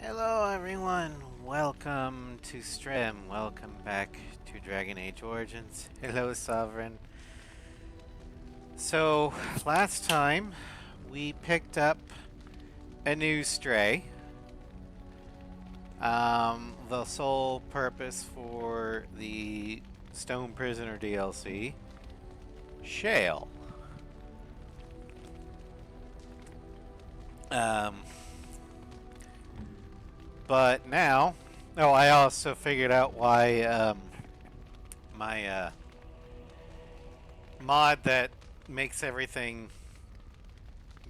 Hello everyone, welcome to Stream, welcome back to Dragon Age Origins. Hello Sovereign. So, last time we picked up a new stray. The sole purpose for the Stone Prisoner DLC, Shale. But now, I also figured out why my mod that makes everything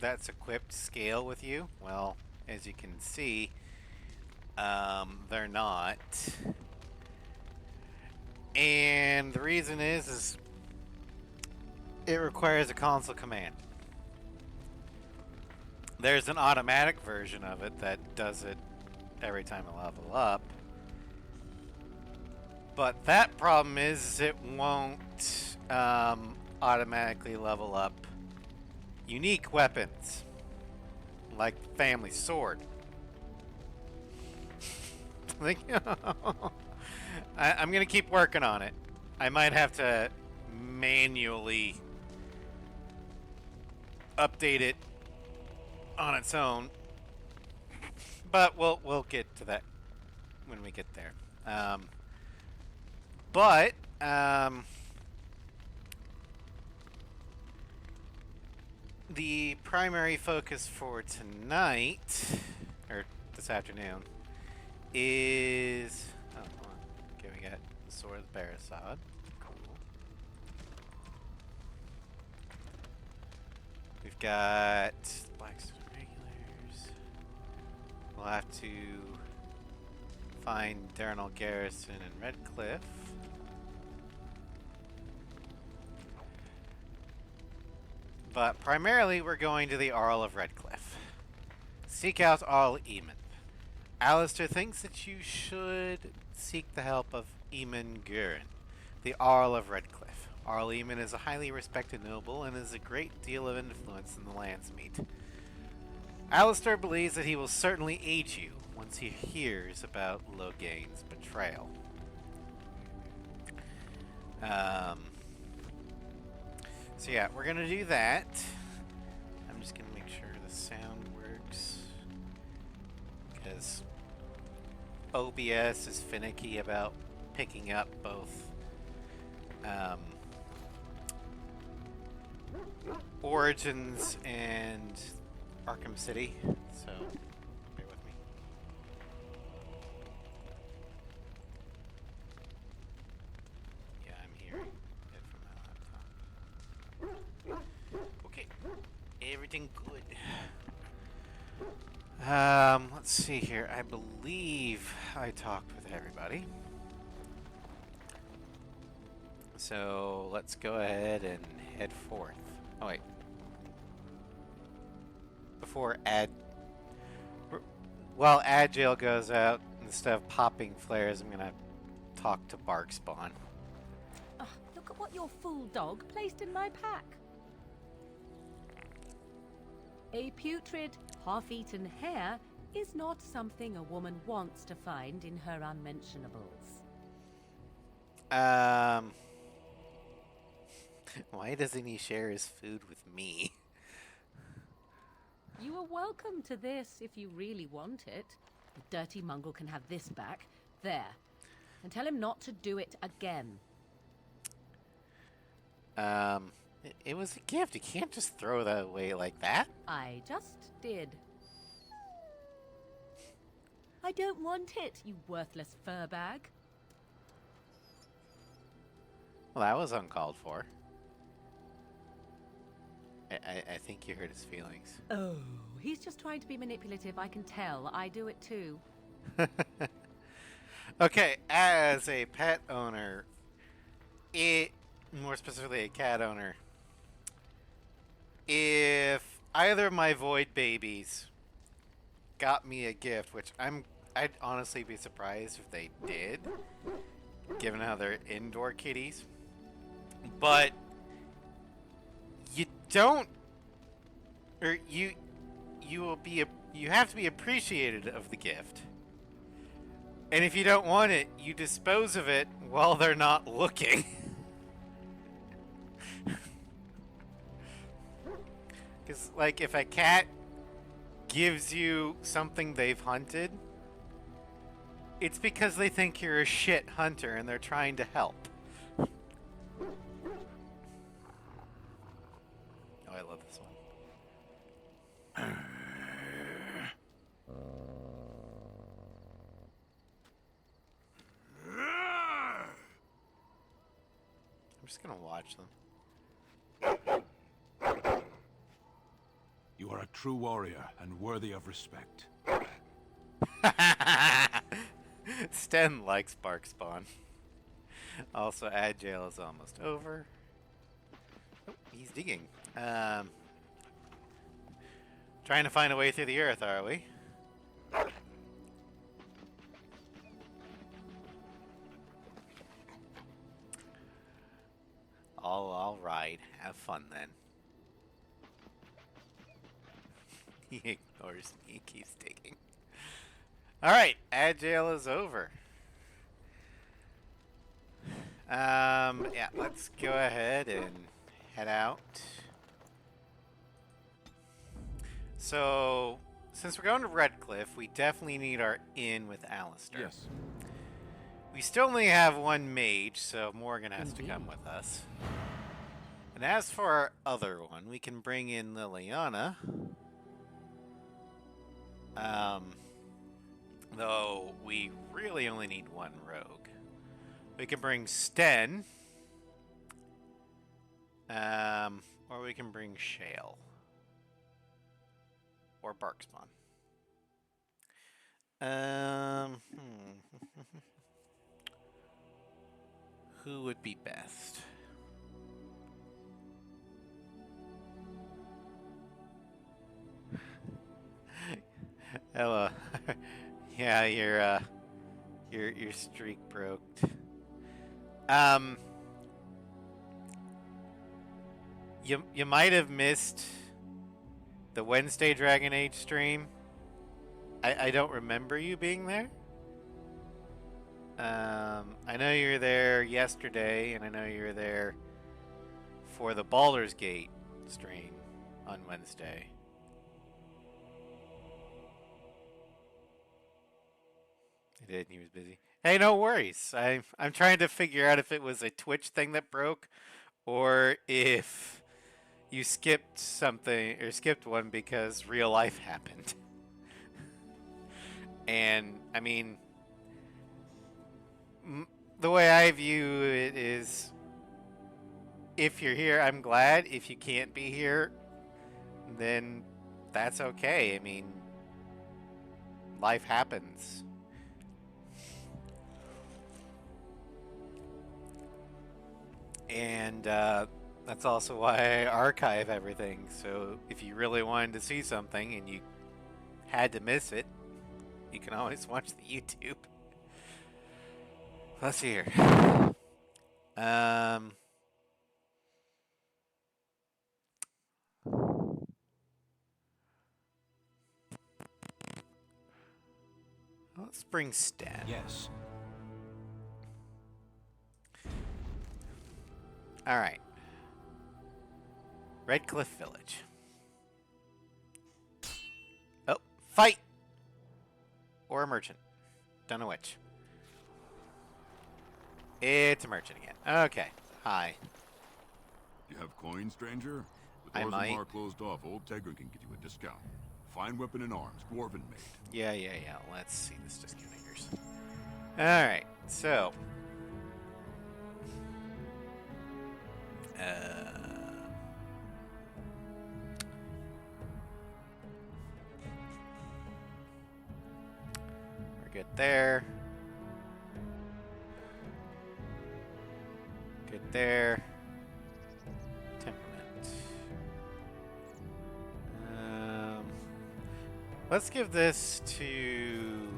that's equipped scale with you. Well, as you can see, they're not. And the reason is it requires a console command. There's an automatic version of it that does it every time I level up. But that problem is it won't automatically level up unique weapons, like the family sword. I'm gonna keep working on it. I might have to manually update it on its own, but we'll get to that when we get there. The primary focus for tonight, or this afternoon, is... Oh, hold on. Okay, we got the Sword of the Barasad. Cool. We've got Blackstone Regulars. We'll have to find Darnell Garrison and Redcliffe. But primarily, we're going to the Arl of Redcliffe. Seek out Arl Eamon. Alistair thinks that you should seek the help of Eamon Gurin, the Arl of Redcliffe. Arl Eamon is a highly respected noble and has a great deal of influence in the Landsmeet. Alistair believes that he will certainly aid you once he hears about Loghain's betrayal. So yeah, we're gonna do that. I'm just gonna make sure the sound works, because OBS is finicky about picking up both Origins and Arkham City, so bear with me. Yeah, I'm here. Get from my laptop. Okay, everything good. Let's see here. I believe I talked with everybody. So let's go ahead and head forth. Oh wait. Before while Agile goes out, instead of popping flares, I'm gonna talk to Barkspawn. Look at what your fool dog placed in my pack. A putrid, half-eaten hare is not something a woman wants to find in her unmentionables. Why doesn't he share his food with me? You are welcome to this if you really want it. The dirty mongrel can have this back. There. And tell him not to do it again. It was a gift. You can't just throw that away like that. I just did. I don't want it, you worthless fur bag. Well, that was uncalled for. I think you hurt his feelings. Oh, he's just trying to be manipulative, I can tell. I do it too. Okay, as a pet owner, more specifically a cat owner, if either of my void babies got me a gift, which I'd honestly be surprised if they did, given how they're indoor kitties. But you don't, or you you have to be appreciative of the gift. And if you don't want it, you dispose of it while they're not looking. Because, like, if a cat gives you something they've hunted, it's because they think you're a shit hunter and they're trying to help. Oh, I love this one. I'm just gonna watch them. You are a true warrior and worthy of respect. Sten likes Bark Spawn. Also, Agile is almost over. Oh, he's digging. Trying to find a way through the earth, are we? All right. Have fun then. He ignores me. He keeps digging. All right. Agile is over. Yeah, let's go ahead and head out. So, since we're going to Redcliffe, we definitely need our inn with Alistair. Yes. We still only have one mage, so Morgan has to come with us. And as for our other one, we can bring in Liliana. Though we really only need one rogue. We can bring Sten. Or we can bring Shale. Or Barkspawn. Who would be best? Ella. Yeah, your streak broke. You might have missed the Wednesday Dragon Age stream. I don't remember you being there. I know you were there yesterday, and I know you were there for the Baldur's Gate stream on Wednesday. He did. He was busy. Hey, no worries. I'm trying to figure out if it was a Twitch thing that broke, or if you skipped something or skipped one because real life happened. And I mean, the way I view it is, if you're here, I'm glad. If you can't be here, then that's okay. I mean, life happens. And that's also why I archive everything. So if you really wanted to see something and you had to miss it, you can always watch the YouTube. Let's see here. Let's bring Stan. Yes. All right. Redcliffe Village. Oh, fight! Or a merchant. Don't know which. It's a merchant again. Okay. Hi. You have coin, stranger? With I might. Orzammar closed off, Old Tegrin can get you a discount. Fine weapon and arms, dwarven made. Yeah. Let's see this discount figures. Alright, so. We're good there. Good there. Temperament. Let's give this to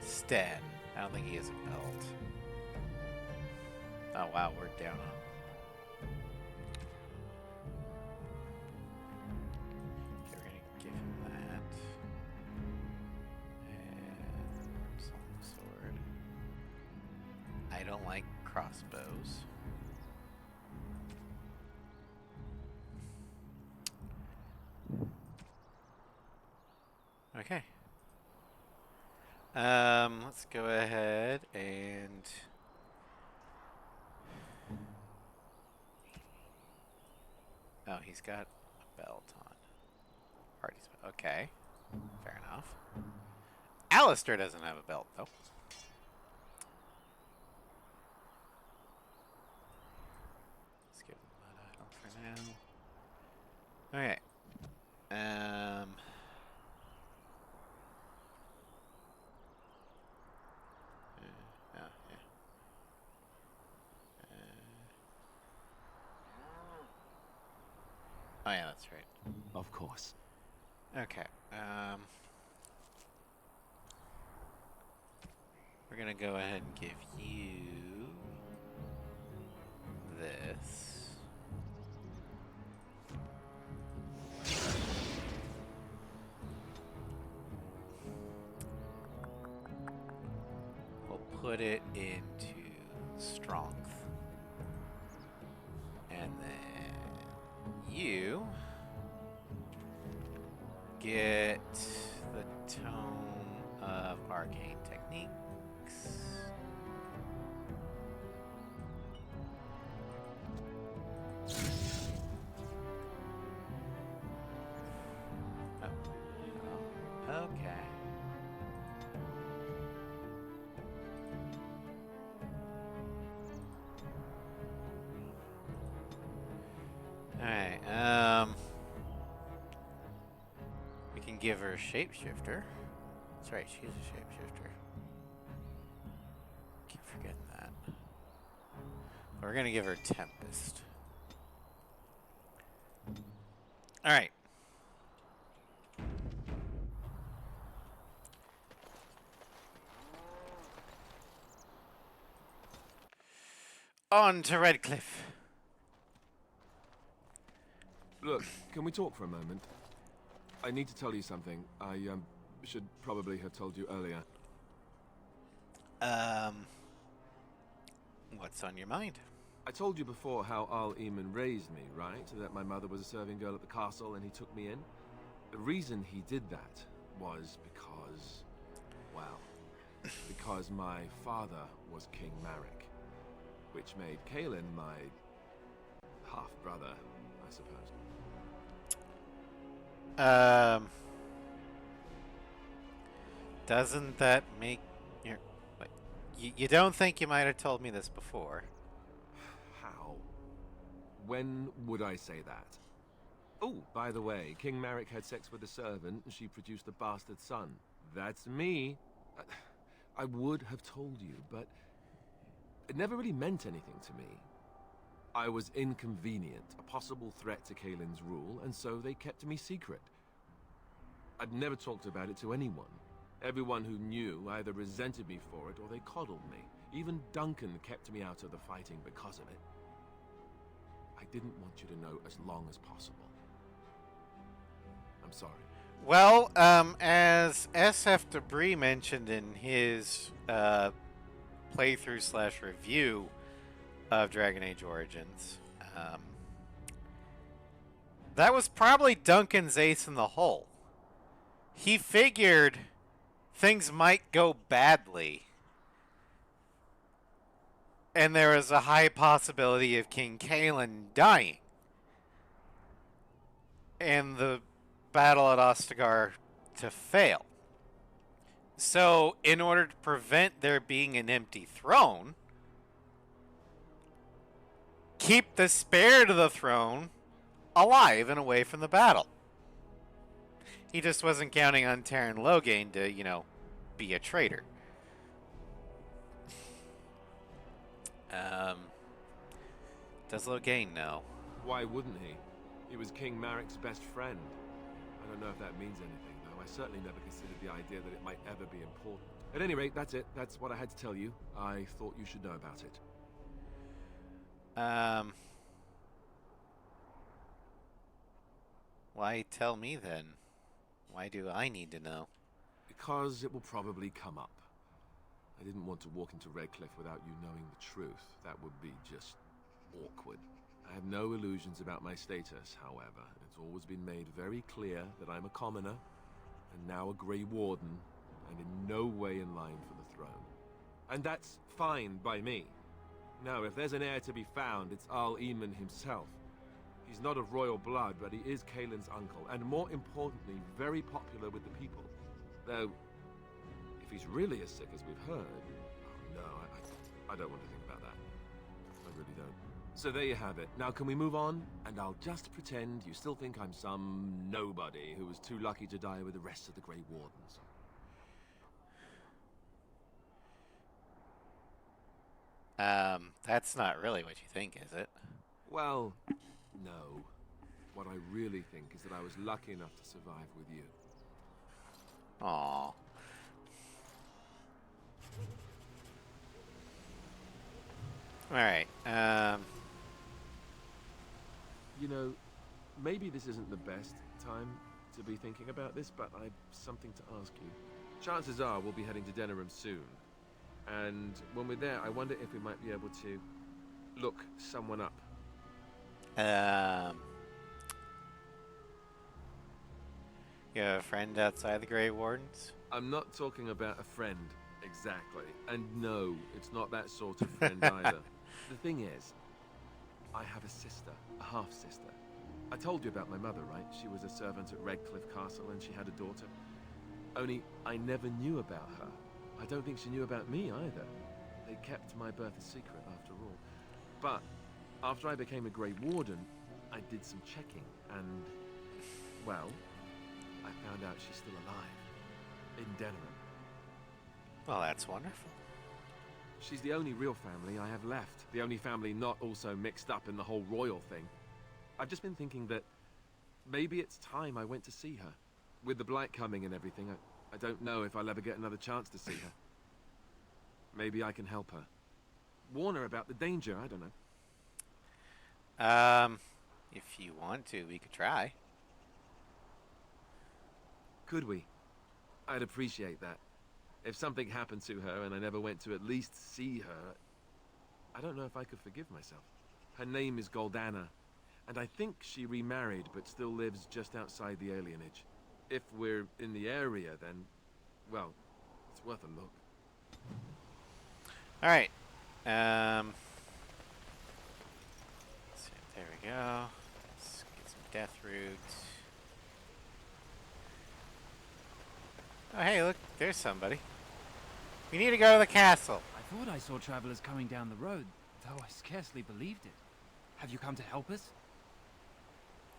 Stan. I don't think he has a belt. Oh wow, we're down on. Okay, we're don't like crossbows. Okay. Let's go ahead and oh, he's got a belt on. Party's okay. Fair enough. Alistair doesn't have a belt though. Let's give him that idol for now. Okay. Oh, yeah. Oh yeah, that's right. Of course. Okay. We're gonna go ahead and give you this. We'll put it into strength. And then you get the tome of arcane techniques. Oh. Okay. Alright, we can give her a shapeshifter. That's right, she's a shapeshifter. Keep forgetting that. We're gonna give her Tempest. Alright. On to Redcliffe. Look, can we talk for a moment? I need to tell you something. I should probably have told you earlier. What's on your mind? I told you before how Al Eamon raised me, right? That my mother was a serving girl at the castle and he took me in. The reason he did that was because, well, because my father was King Marek, which made Kaelin my half-brother, I suppose. Doesn't that make your... Wait, you don't think you might have told me this before? How? When would I say that? Oh, by the way, King Marek had sex with a servant and she produced a bastard son. That's me. I would have told you, but it never really meant anything to me. I was inconvenient, a possible threat to Kaelin's rule, and so they kept me secret. I'd never talked about it to anyone. Everyone who knew either resented me for it or they coddled me. Even Duncan kept me out of the fighting because of it. I didn't want you to know as long as possible. I'm sorry. Well, as SF Debris mentioned in his playthrough / review of Dragon Age Origins, that was probably Duncan's ace in the hole. He figured things might go badly, and there was a high possibility of King Kaelin dying, and the battle at Ostagar to fail. So, in order to prevent there being an empty throne, keep the spare to the throne alive and away from the battle. He just wasn't counting on Terran Loghain to, be a traitor. Does Loghain know? Why wouldn't he? He was King Marek's best friend. I don't know if that means anything, though. I certainly never considered the idea that it might ever be important. At any rate, that's it. That's what I had to tell you. I thought you should know about it. Why tell me then? Why do I need to know? Because it will probably come up. I didn't want to walk into Redcliffe without you knowing the truth. That would be just awkward. I have no illusions about my status, however. It's always been made very clear that I'm a commoner, and now a Grey Warden, and in no way in line for the throne. And that's fine by me. Now, if there's an heir to be found, it's Arl Eamon himself. He's not of royal blood, but he is Kaelin's uncle, and more importantly, very popular with the people. Though, if he's really as sick as we've heard... Oh, no, I don't want to think about that. I really don't. So there you have it. Now can we move on? And I'll just pretend you still think I'm some nobody who was too lucky to die with the rest of the Grey Wardens. That's not really what you think, is it? Well, no. What I really think is that I was lucky enough to survive with you. Aww. Alright, You know, maybe this isn't the best time to be thinking about this, but I've something to ask you. Chances are we'll be heading to Denerim soon. And when we're there, I wonder if we might be able to look someone up. You have a friend outside the Grey Wardens? I'm not talking about a friend, exactly. And no, it's not that sort of friend either. The thing is, I have a sister, a half-sister. I told you about my mother, right? She was a servant at Redcliffe Castle and she had a daughter. Only, I never knew about her. I don't think she knew about me either. They kept my birth a secret after all. But, after I became a Grey Warden, I did some checking and, well, I found out she's still alive. In Denerim. Well, that's wonderful. She's the only real family I have left. The only family not also mixed up in the whole royal thing. I've just been thinking that maybe it's time I went to see her. With the blight coming and everything, I don't know if I'll ever get another chance to see her. Maybe I can help her. Warn her about the danger, I don't know. If you want to, we could try. Could we? I'd appreciate that. If something happened to her and I never went to at least see her, I don't know if I could forgive myself. Her name is Goldana, and I think she remarried but still lives just outside the alienage. If we're in the area, then, well, it's worth a look. Alright. So there we go. Let's get some death root. Oh, hey, look, there's somebody. We need to go to the castle. I thought I saw travelers coming down the road, though I scarcely believed it. Have you come to help us?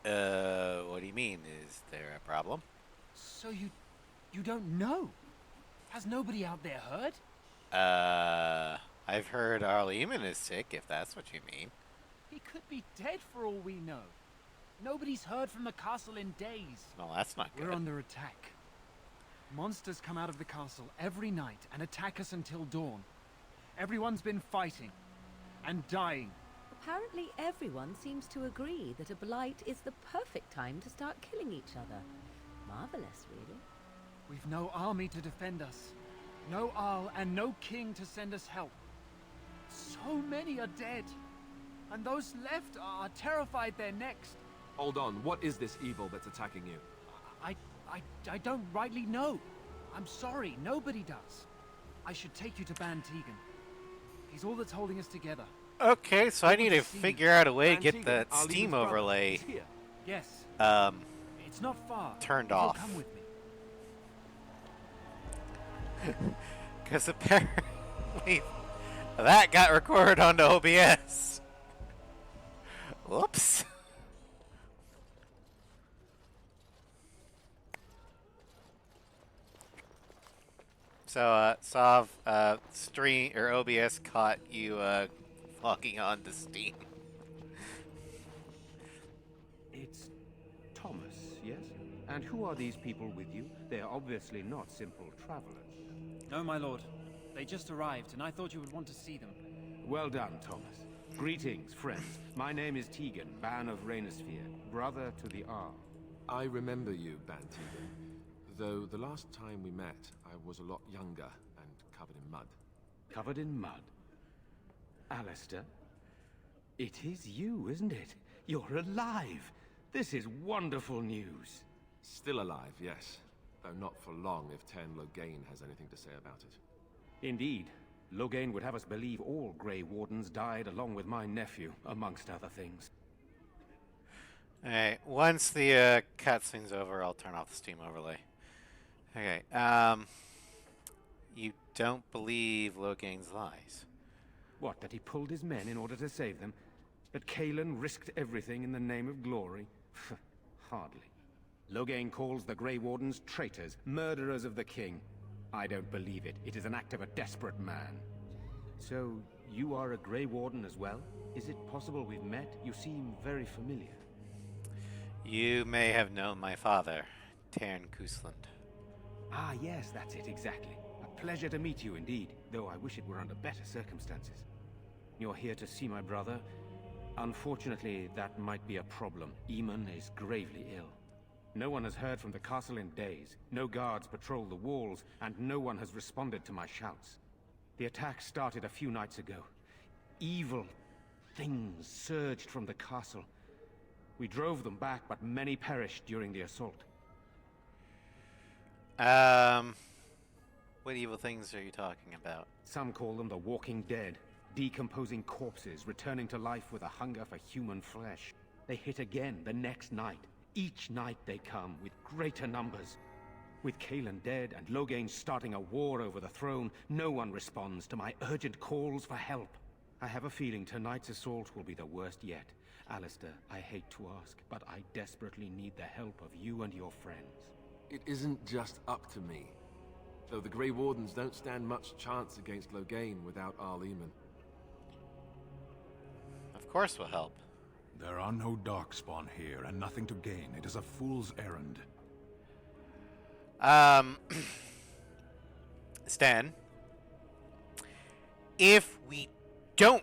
What do you mean? Is there a problem? So you don't know? Has nobody out there heard? I've heard Arl Eamon is sick, if that's what you mean. He could be dead for all we know. Nobody's heard from the castle in days. Well, that's not good. We're under attack. Monsters come out of the castle every night and attack us until dawn. Everyone's been fighting and dying. Apparently everyone seems to agree that a blight is the perfect time to start killing each other. Marvelous, really. We've no army to defend us. No Arl and no king to send us help. So many are dead. And those left are terrified they're next. Hold on, what is this evil that's attacking you? I don't rightly know. I'm sorry, nobody does. I should take you to Ban Tegan. He's all that's holding us together. Okay, so I need to figure out a way to get Antigua, that Arl Steam Eamon's brother. overlay He's here. Yes, it's not far. turned He'll off. come with me. Because apparently that got recorded onto OBS. Whoops. So, Sav, stream or OBS caught you logging on to Steam. It's Thomas, yes? And who are these people with you? They are obviously not simple travelers. No, my lord. They just arrived, and I thought you would want to see them. Well done, Thomas. Greetings, friends. My name is Tegan, Ban of Rainersphere, brother to the Arl. I remember you, Ban Tegan. Though the last time we met, I was a lot younger and covered in mud. covered in mud. Alistair, it is you, isn't it? You're alive! This is wonderful news. Still alive, yes. Though not for long if Ten Loghain has anything to say about it. Indeed. Loghain would have us believe all Grey Wardens died along with my nephew, amongst other things. Alright, once the cutscene's over, I'll turn off the Steam overlay. Okay, you don't believe Loghain's lies? What, that he pulled his men in order to save them? That Cousland risked everything in the name of glory? Hardly. Loghain calls the Grey Wardens traitors, murderers of the king. I don't believe it. It is an act of a desperate man. So, you are a Grey Warden as well? Is it possible we've met? You seem very familiar. You may have known my father, Tairn Cousland. Ah, yes, that's it, exactly. A pleasure to meet you indeed, though I wish it were under better circumstances. You're here to see my brother? Unfortunately, that might be a problem. Eamon is gravely ill. No one has heard from the castle in days. No guards patrol the walls, and no one has responded to my shouts. The attack started a few nights ago. Evil things surged from the castle. We drove them back, but many perished during the assault. What evil things are you talking about? Some call them the Walking Dead. Decomposing corpses, returning to life with a hunger for human flesh. They hit again the next night. Each night they come, with greater numbers. With Cousland dead and Loghain starting a war over the throne, no one responds to my urgent calls for help. I have a feeling tonight's assault will be the worst yet. Alistair, I hate to ask, but I desperately need the help of you and your friends. It isn't just up to me. Though the Grey Wardens don't stand much chance against Loghain without Arl Eamon. Of course we'll help. There are no Darkspawn here, and nothing to gain. It is a fool's errand. Stan, if we don't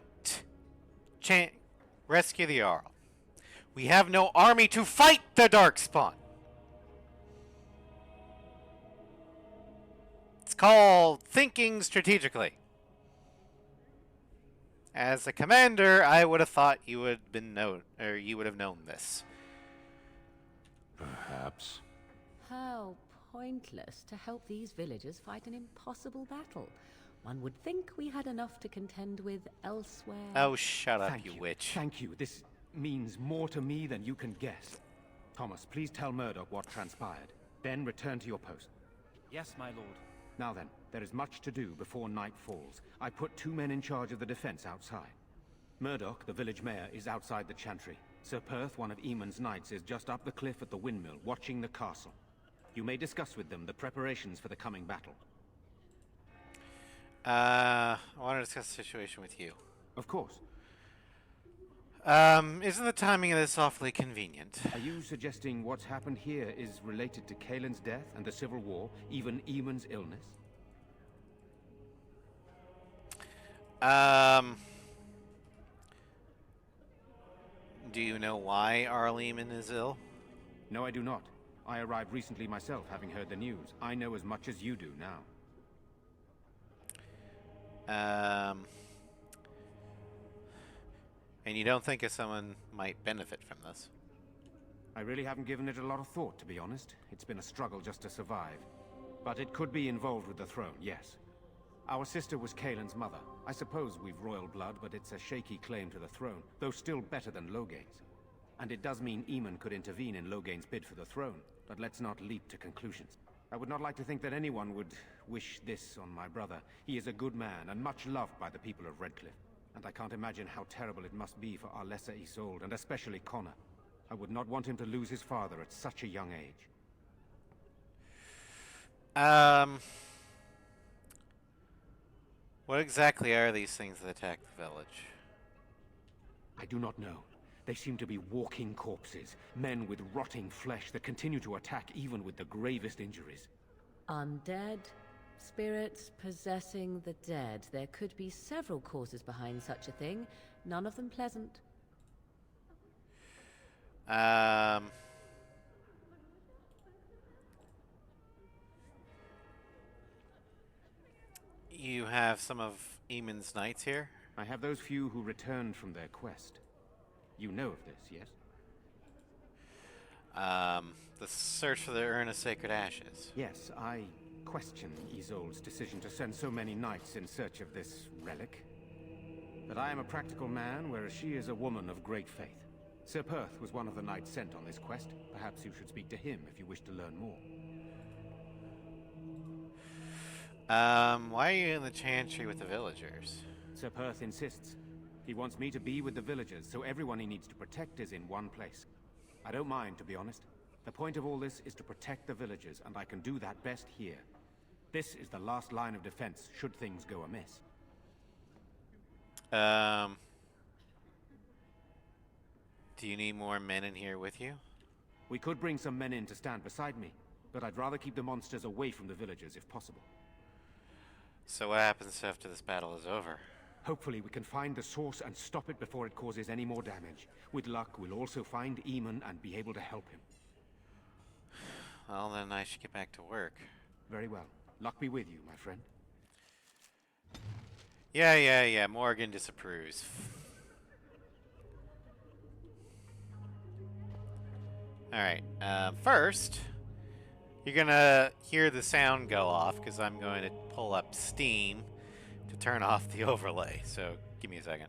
rescue the Arl, we have no army to fight the Darkspawn. It's called thinking strategically. As a commander, I would have thought you would have known this. Perhaps. How pointless to help these villagers fight an impossible battle. One would think we had enough to contend with elsewhere. Oh, shut up, Thank you witch. Thank you. This means more to me than you can guess. Thomas, please tell Murdoch what transpired. Then return to your post. Yes, my lord. Now then, there is much to do before night falls. I put 2 men in charge of the defense outside. Murdoch, the village mayor, is outside the chantry. Sir Perth, one of Eamon's knights, is just up the cliff at the windmill, watching the castle. You may discuss with them the preparations for the coming battle. I want to discuss the situation with you. Of course. Isn't the timing of this awfully convenient? Are you suggesting what's happened here is related to Cousland's death and the Civil War, even Eamon's illness? Do you know why Arl Eamon is ill? No, I do not. I arrived recently myself, having heard the news. I know as much as you do now. And you don't think someone might benefit from this? I really haven't given it a lot of thought, to be honest. It's been a struggle just to survive. But it could be involved with the throne, yes. Our sister was Cousland's mother. I suppose we've royal blood, but it's a shaky claim to the throne, though still better than Loghain's. And it does mean Eamon could intervene in Loghain's bid for the throne, but let's not leap to conclusions. I would not like to think that anyone would wish this on my brother. He is a good man, and much loved by the people of Redcliffe. And I can't imagine how terrible it must be for our lesser Isolde, and especially Connor. I would not want him to lose his father at such a young age. What exactly are these things that attack the village? I do not know. They seem to be walking corpses, men with rotting flesh that continue to attack even with the gravest injuries. Undead, spirits possessing the dead. There could be several causes behind such a thing, none of them pleasant. You have some of Eamon's knights here? I have those few who returned from their quest. You know of this, yes? The search for the Urn of Sacred Ashes. Yes, I question Isolde's decision to send so many knights in search of this relic. But I am a practical man, whereas she is a woman of great faith. Sir Perth was one of the knights sent on this quest. Perhaps you should speak to him if you wish to learn more. Why are you in the chantry with the villagers? Sir Perth insists. He wants me to be with the villagers, so everyone he needs to protect is in one place. I don't mind, to be honest. The point of all this is to protect the villagers, and I can do that best here. This is the last line of defense, should things go amiss. Do you need more men in here with you? We could bring some men in to stand beside me, but I'd rather keep the monsters away from the villagers if possible. So what happens after this battle is over? Hopefully we can find the source and stop it before it causes any more damage. With luck, we'll also find Eamon and be able to help him. Well, then I should get back to work. Very well. Luck be with you, my friend. Yeah. Morgan disapproves. Alright, first, you're gonna hear the sound go off, because I'm going to pull up Steam to turn off the overlay, so give me a second.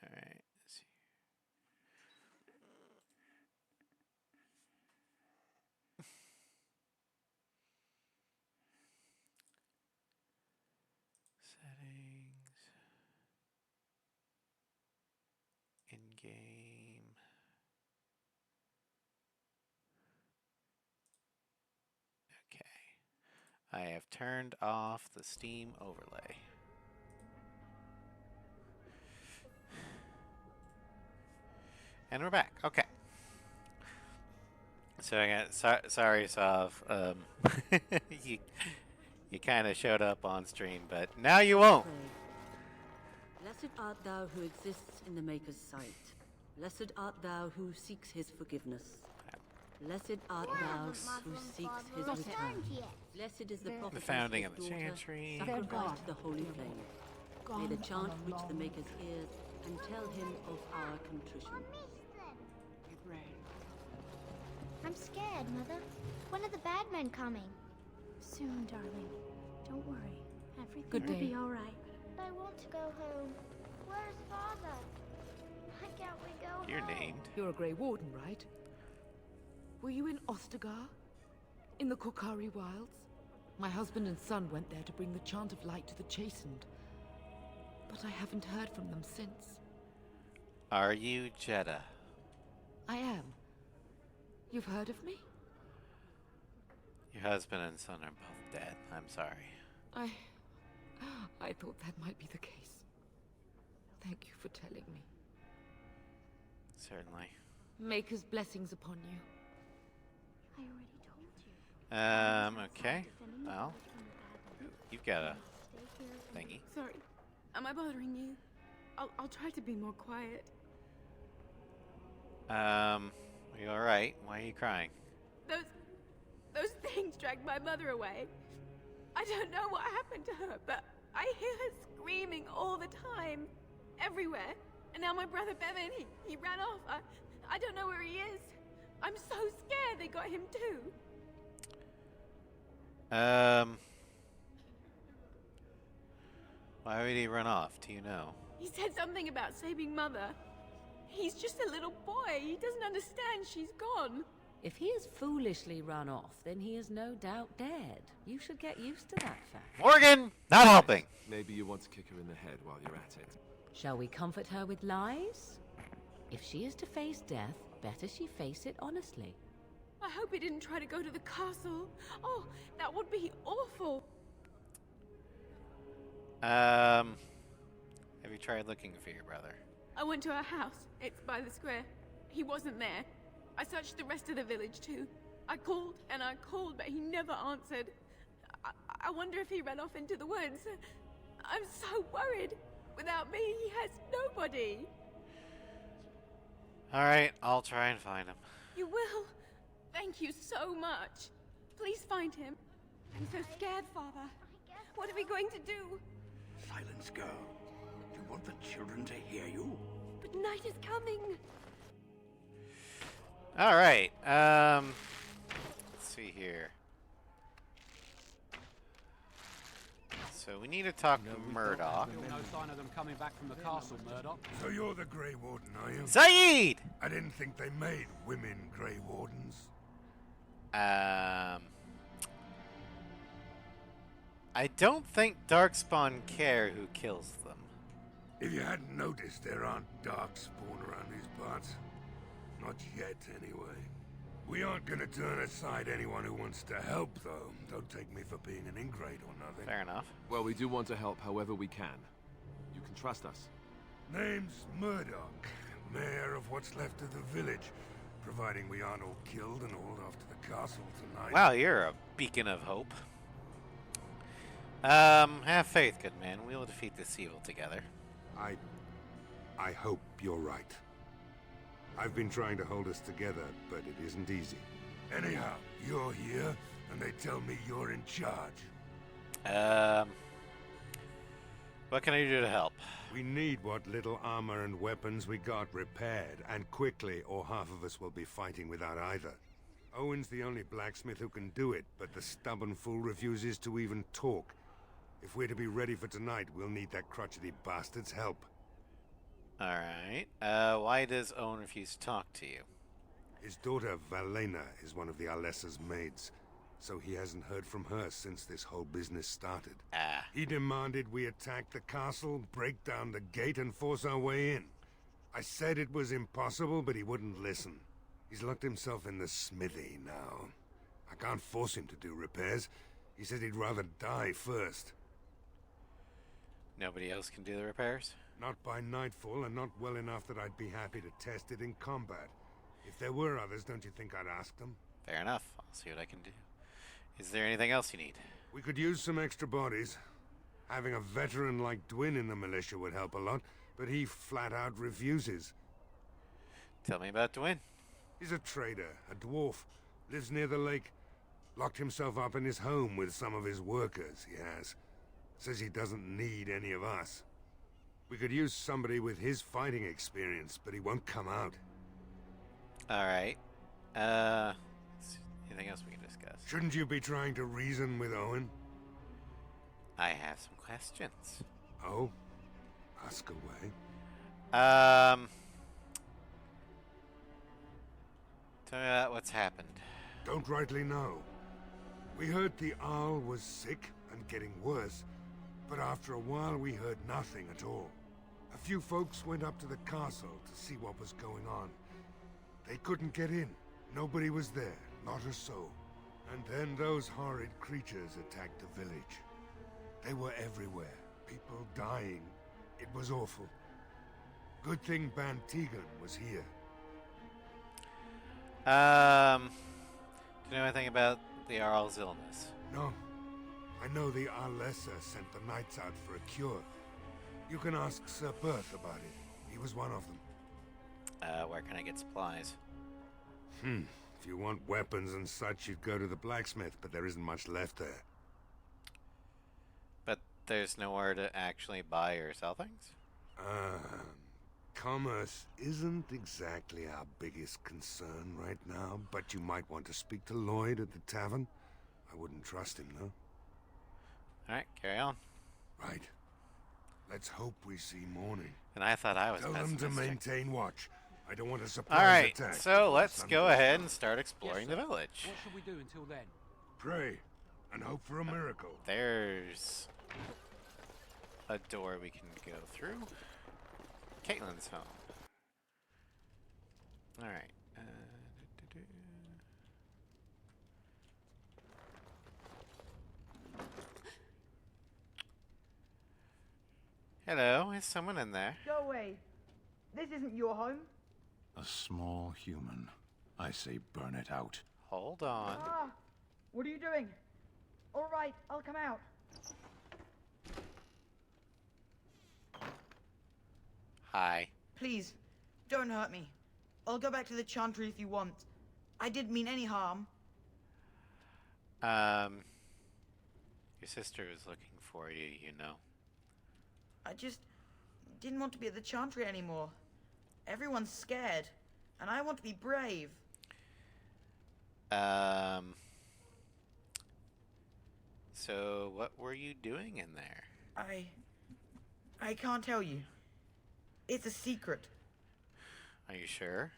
Alright, let's see. Settings. In-game. Okay. I have turned off the Steam overlay. And we're back. Okay. So I got sorry, Sav. You kind of showed up on stream, but now you won't. Blessed art thou who exists in the Maker's sight. Blessed art thou who seeks his forgiveness. Blessed art thou who seeks his return. Blessed is the prophet, The founding of the chantry. sacrificed to the holy flame. May the chant reach the Maker's ears and tell him of our contrition. I'm scared, Mother. When are the bad men coming? Soon, darling. Don't worry. Everything Good will day. be all right. I want to go home. Where's Father? Why can't we go You're home? named. You're a Grey Warden, right? Were you in Ostagar? In the Korkari Wilds? My husband and son went there to bring the chant of light to the chastened. But I haven't heard from them since. Are you Jeddah? I am. You've heard of me? Your husband and son are both dead. I'm sorry. I thought that might be the case. Thank you for telling me. Certainly. Maker's blessings upon you. I already told you. Okay. Well, you've got a thingy. Sorry. Am I bothering you? I'll try to be more quiet. Are you alright? Why are you crying? Those things dragged my mother away. I don't know what happened to her, but I hear her screaming all the time. Everywhere. And now my brother Bevan, he ran off. I don't know where he is. I'm so scared they got him too. Why would he run off? Do you know? He said something about saving Mother. He's just a little boy. He doesn't understand she's gone. If he has foolishly run off, then he is no doubt dead. You should get used to that fact. Morgan! Not helping! Maybe you want to kick her in the head while you're at it. Shall we comfort her with lies? If she is to face death, better she face it honestly. I hope he didn't try to go to the castle. Oh, that would be awful. Have you tried looking for your brother? I went to our house. It's by the square. He wasn't there. I searched the rest of the village too. I called and I called, but he never answered. I wonder if he ran off into the woods. I'm so worried. Without me, he has nobody. Alright, I'll try and find him. You will? Thank you so much. Please find him. I'm so scared, Father. What are we going to do? Silence, girl. You want the children to hear you? But night is coming. All right. Let's see here. So we need to talk to Murdoch. No sign of them coming back from the castle, Murdoch. So you're the Grey Warden, are you? Saeed! I didn't think they made women Grey Wardens. I don't think Darkspawn care who kills them. If you hadn't noticed, there aren't Darkspawn around these parts. Not yet, anyway. We aren't gonna turn aside anyone who wants to help, though. Don't take me for being an ingrate or nothing. Fair enough. Well, we do want to help however we can. You can trust us. Name's Murdoch, mayor of what's left of the village, providing we aren't all killed and hauled off to the castle tonight. Wow, you're a beacon of hope. Have faith, good man. We'll defeat this evil together. I hope you're right. I've been trying to hold us together, but it isn't easy. Anyhow, you're here, and they tell me you're in charge. What can I do to help? We need what little armor and weapons we got repaired, and quickly, or half of us will be fighting without either. Owen's the only blacksmith who can do it, but the stubborn fool refuses to even talk. If we're to be ready for tonight, we'll need that crotchety bastard's help. Alright. Why does Owen refuse to talk to you? His daughter, Valena, is one of the Alessa's maids, so he hasn't heard from her since this whole business started. He demanded we attack the castle, break down the gate, and force our way in. I said it was impossible, but he wouldn't listen. He's locked himself in the smithy now. I can't force him to do repairs. He said he'd rather die first. Nobody else can do the repairs? Not by nightfall, and not well enough that I'd be happy to test it in combat. If there were others, don't you think I'd ask them? Fair enough. I'll see what I can do. Is there anything else you need? We could use some extra bodies. Having a veteran like Dwin in the militia would help a lot, but he flat out refuses. Tell me about Dwin. He's a trader, a dwarf, lives near the lake. Locked himself up in his home with some of his workers, he has. Says he doesn't need any of us. We could use somebody with his fighting experience, but he won't come out. Alright. Anything else we can discuss? Shouldn't you be trying to reason with Owen? I have some questions. Oh? Ask away. Tell me about what's happened. Don't rightly know. We heard the Arl was sick and getting worse, but after a while we heard nothing at all. A few folks went up to the castle to see what was going on. They couldn't get in. Nobody was there, not a soul. And then those horrid creatures attacked the village. They were everywhere, people dying. It was awful. Good thing Ban Tegan was here. Do you know anything about the Arl's illness? No. I know the Alessa sent the knights out for a cure. You can ask Sir Berth about it. He was one of them. Where can I get supplies? If you want weapons and such, you'd go to the blacksmith, but there isn't much left there. But there's nowhere to actually buy or sell things? Commerce isn't exactly our biggest concern right now, but you might want to speak to Lloyd at the tavern. I wouldn't trust him, though. Alright, carry on. Right. Let's hope we see morning. And I thought I was Tell them to maintain watch. I don't want a surprise Alright, attack. so let's go ahead and start exploring the village. What should we do until then? Pray, and hope for a miracle. There's a door we can go through. Caitlin's home. Alright. Hello, is someone in there? Go away. This isn't your home. A small human. I say burn it out. Hold on. Ah! What are you doing? All right, I'll come out. Hi. Please, don't hurt me. I'll go back to the Chantry if you want. I didn't mean any harm. Your sister is looking for you, you know. I just didn't want to be at the Chantry anymore. Everyone's scared, and I want to be brave. So what were you doing in there? I can't tell you. It's a secret. Are you sure?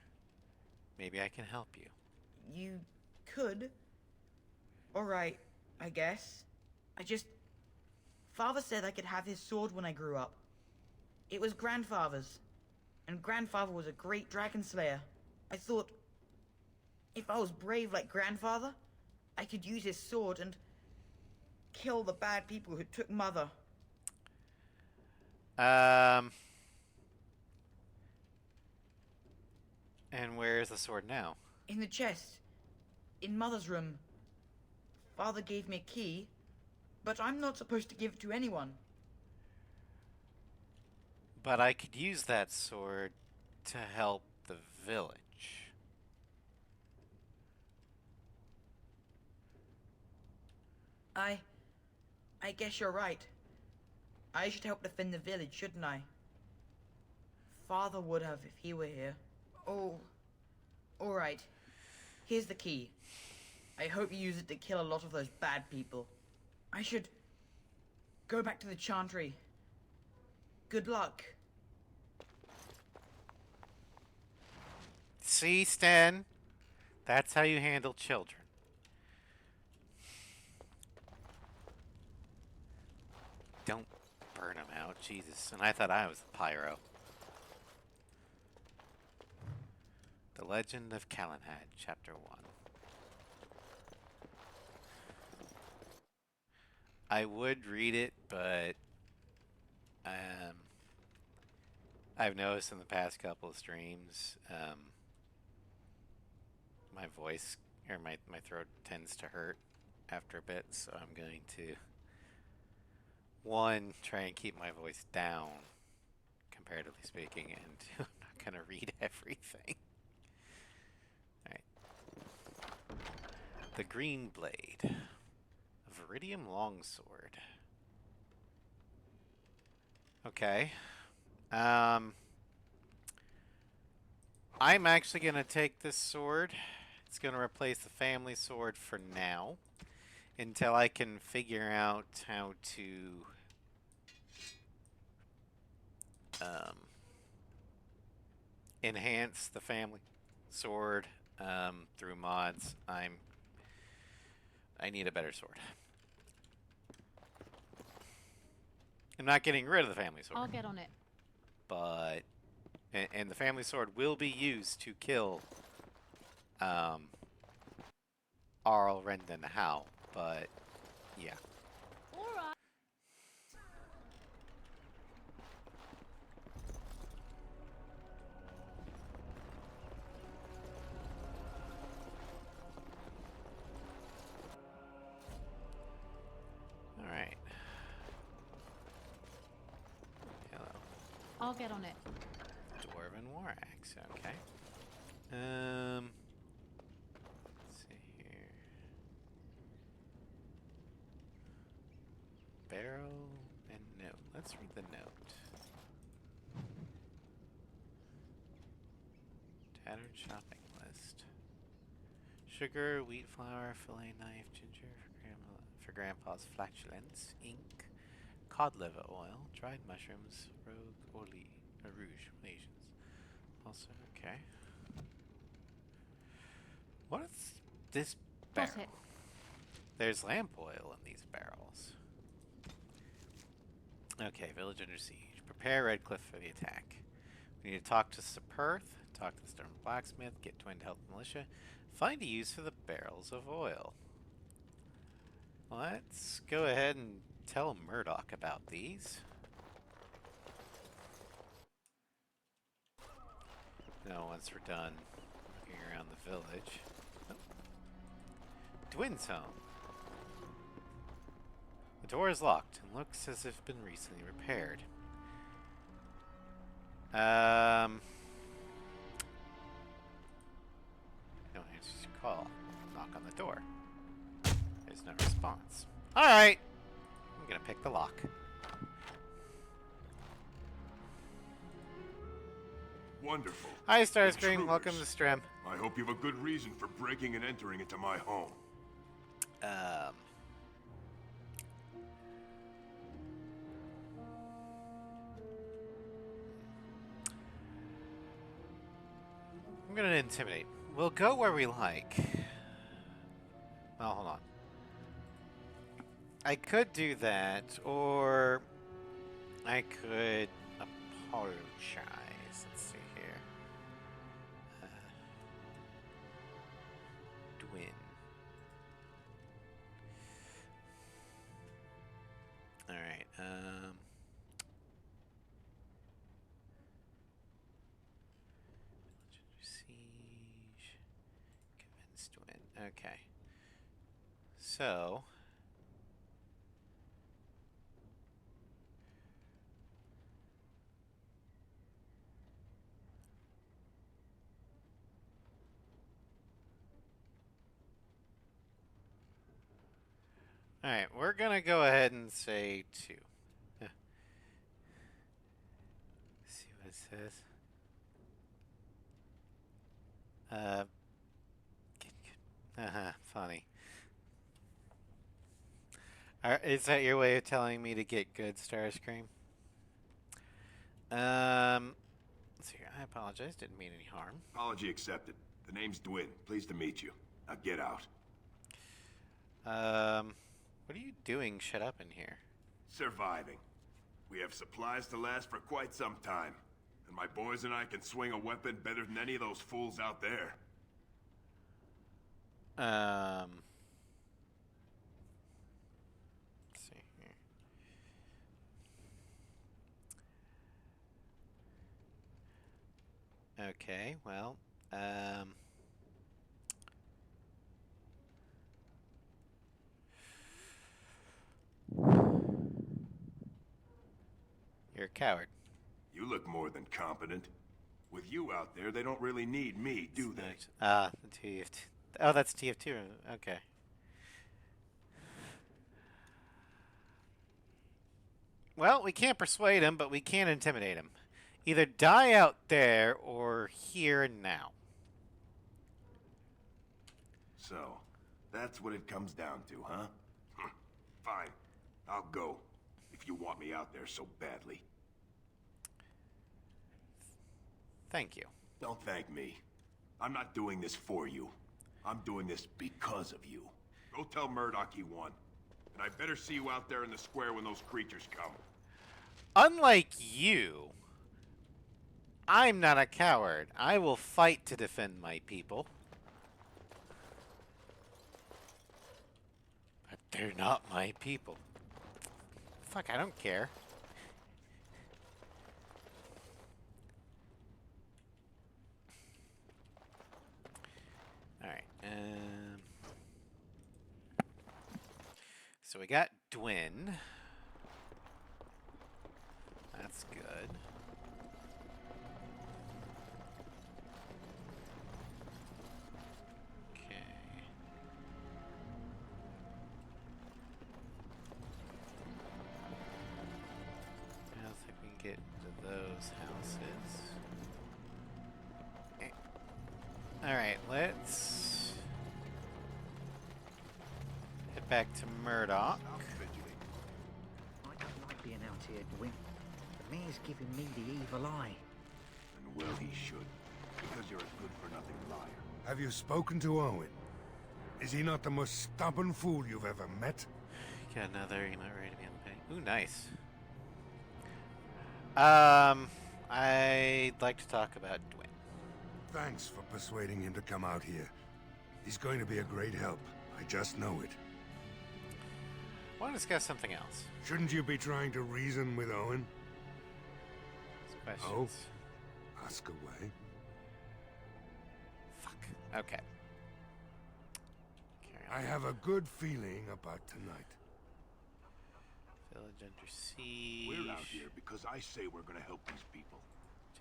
Maybe I can help you. You could. Alright, I guess. Father said I could have his sword when I grew up. It was Grandfather's. And Grandfather was a great dragon slayer. I thought, if I was brave like Grandfather, I could use his sword and kill the bad people who took Mother. And where is the sword now? In the chest. In Mother's room. Father gave me a key, but I'm not supposed to give it to anyone. But I could use that sword to help the village. I guess you're right. I should help defend the village, shouldn't I? Father would have if he were here. Oh, alright. Here's the key. I hope you use it to kill a lot of those bad people. I should go back to the Chantry. Good luck. See, Sten? That's how you handle children. Don't burn them out, Jesus. And I thought I was the pyro. The Legend of Calenhad, Chapter 1. I would read it, but I've noticed in the past couple of streams, my voice or my throat tends to hurt after a bit, so I'm going to one, try and keep my voice down, comparatively speaking, and two, I'm not going to read everything. Alright. The Green Blade. A Viridium Longsword. Okay. I'm actually going to take this sword. It's going to replace the family sword for now, until I can figure out how to enhance the family sword through mods. I need a better sword. I'm not getting rid of the family sword. I'll get on it. But and the family sword will be used to kill Arl, Rendon, Howe. But yeah. Alright. Alright. Hello. I'll get on it. Dwarven War Axe, okay. Let's see here. Barrel and note. Let's read the note. Tattered shopping list. Sugar, wheat flour, fillet knife, ginger for Grandpa's flatulence, ink, cod liver oil, dried mushrooms, rouge, raisins. Also, okay. What is this barrel? Got it. There's lamp oil in these barrels. Okay, village under siege. Prepare Redcliffe for the attack. We need to talk to Superth, talk to the Stern Blacksmith, get Twin to help the militia, find a use for the barrels of oil. Let's go ahead and tell Murdoch about these. Now, once we're done looking around the village. Oh. Twin's home. The door is locked and looks as if been recently repaired. Don't answer your call. Knock on the door. There's no response. Alright! I'm gonna pick the lock. Wonderful. Hi, Starscream. Intruders. Welcome to Strem. I hope you have a good reason for breaking and entering into my home. I'm gonna intimidate. We'll go where we like. Well, hold on. I could do that, or I could apologize. Let's see here. Dwin. All right. Siege. Convince Dwin. Okay. So. Alright, we're gonna go ahead and say 2. See what it says. Funny. Is that your way of telling me to get good, Starscream? Let's see here. I apologize. Didn't mean any harm. Apology accepted. The name's Dwin. Pleased to meet you. Now get out. What are you doing shut up in here? Surviving. We have supplies to last for quite some time. And my boys and I can swing a weapon better than any of those fools out there. Let's see here. Okay, well, you're a coward. You look more than competent. With you out there, they don't really need me, do they? The TF2. Oh, that's TF2. Okay. Well, we can't persuade him, but we can intimidate him. Either die out there or here and now. So, that's what it comes down to, huh? Fine. I'll go. If you want me out there so badly. Thank you. Don't thank me. I'm not doing this for you. I'm doing this because of you. Go tell Murdoch he won. And I better see you out there in the square when those creatures come. Unlike you, I'm not a coward. I will fight to defend my people. But they're not my people. Fuck, I don't care. Alright, so we got Dwin. That's good. Okay. I don't think we can get to those houses. Alright, let's head back to Murdoch. I don't like being out here, Dwin. The mayor's giving me the evil eye. And well he should. Because you're a good-for-nothing liar. Have you spoken to Owen? Is he not the most stubborn fool you've ever met? Got another, you're not ready to be on the penny. Ooh, nice. I'd like to talk about Dwin. Thanks for persuading him to come out here. He's going to be a great help. I just know it. I want to discuss something else. Shouldn't you be trying to reason with Owen? Questions. Oh? Ask away. Fuck. Okay. I have a good feeling about tonight. Village under siege. We're out here because I say we're gonna help these people.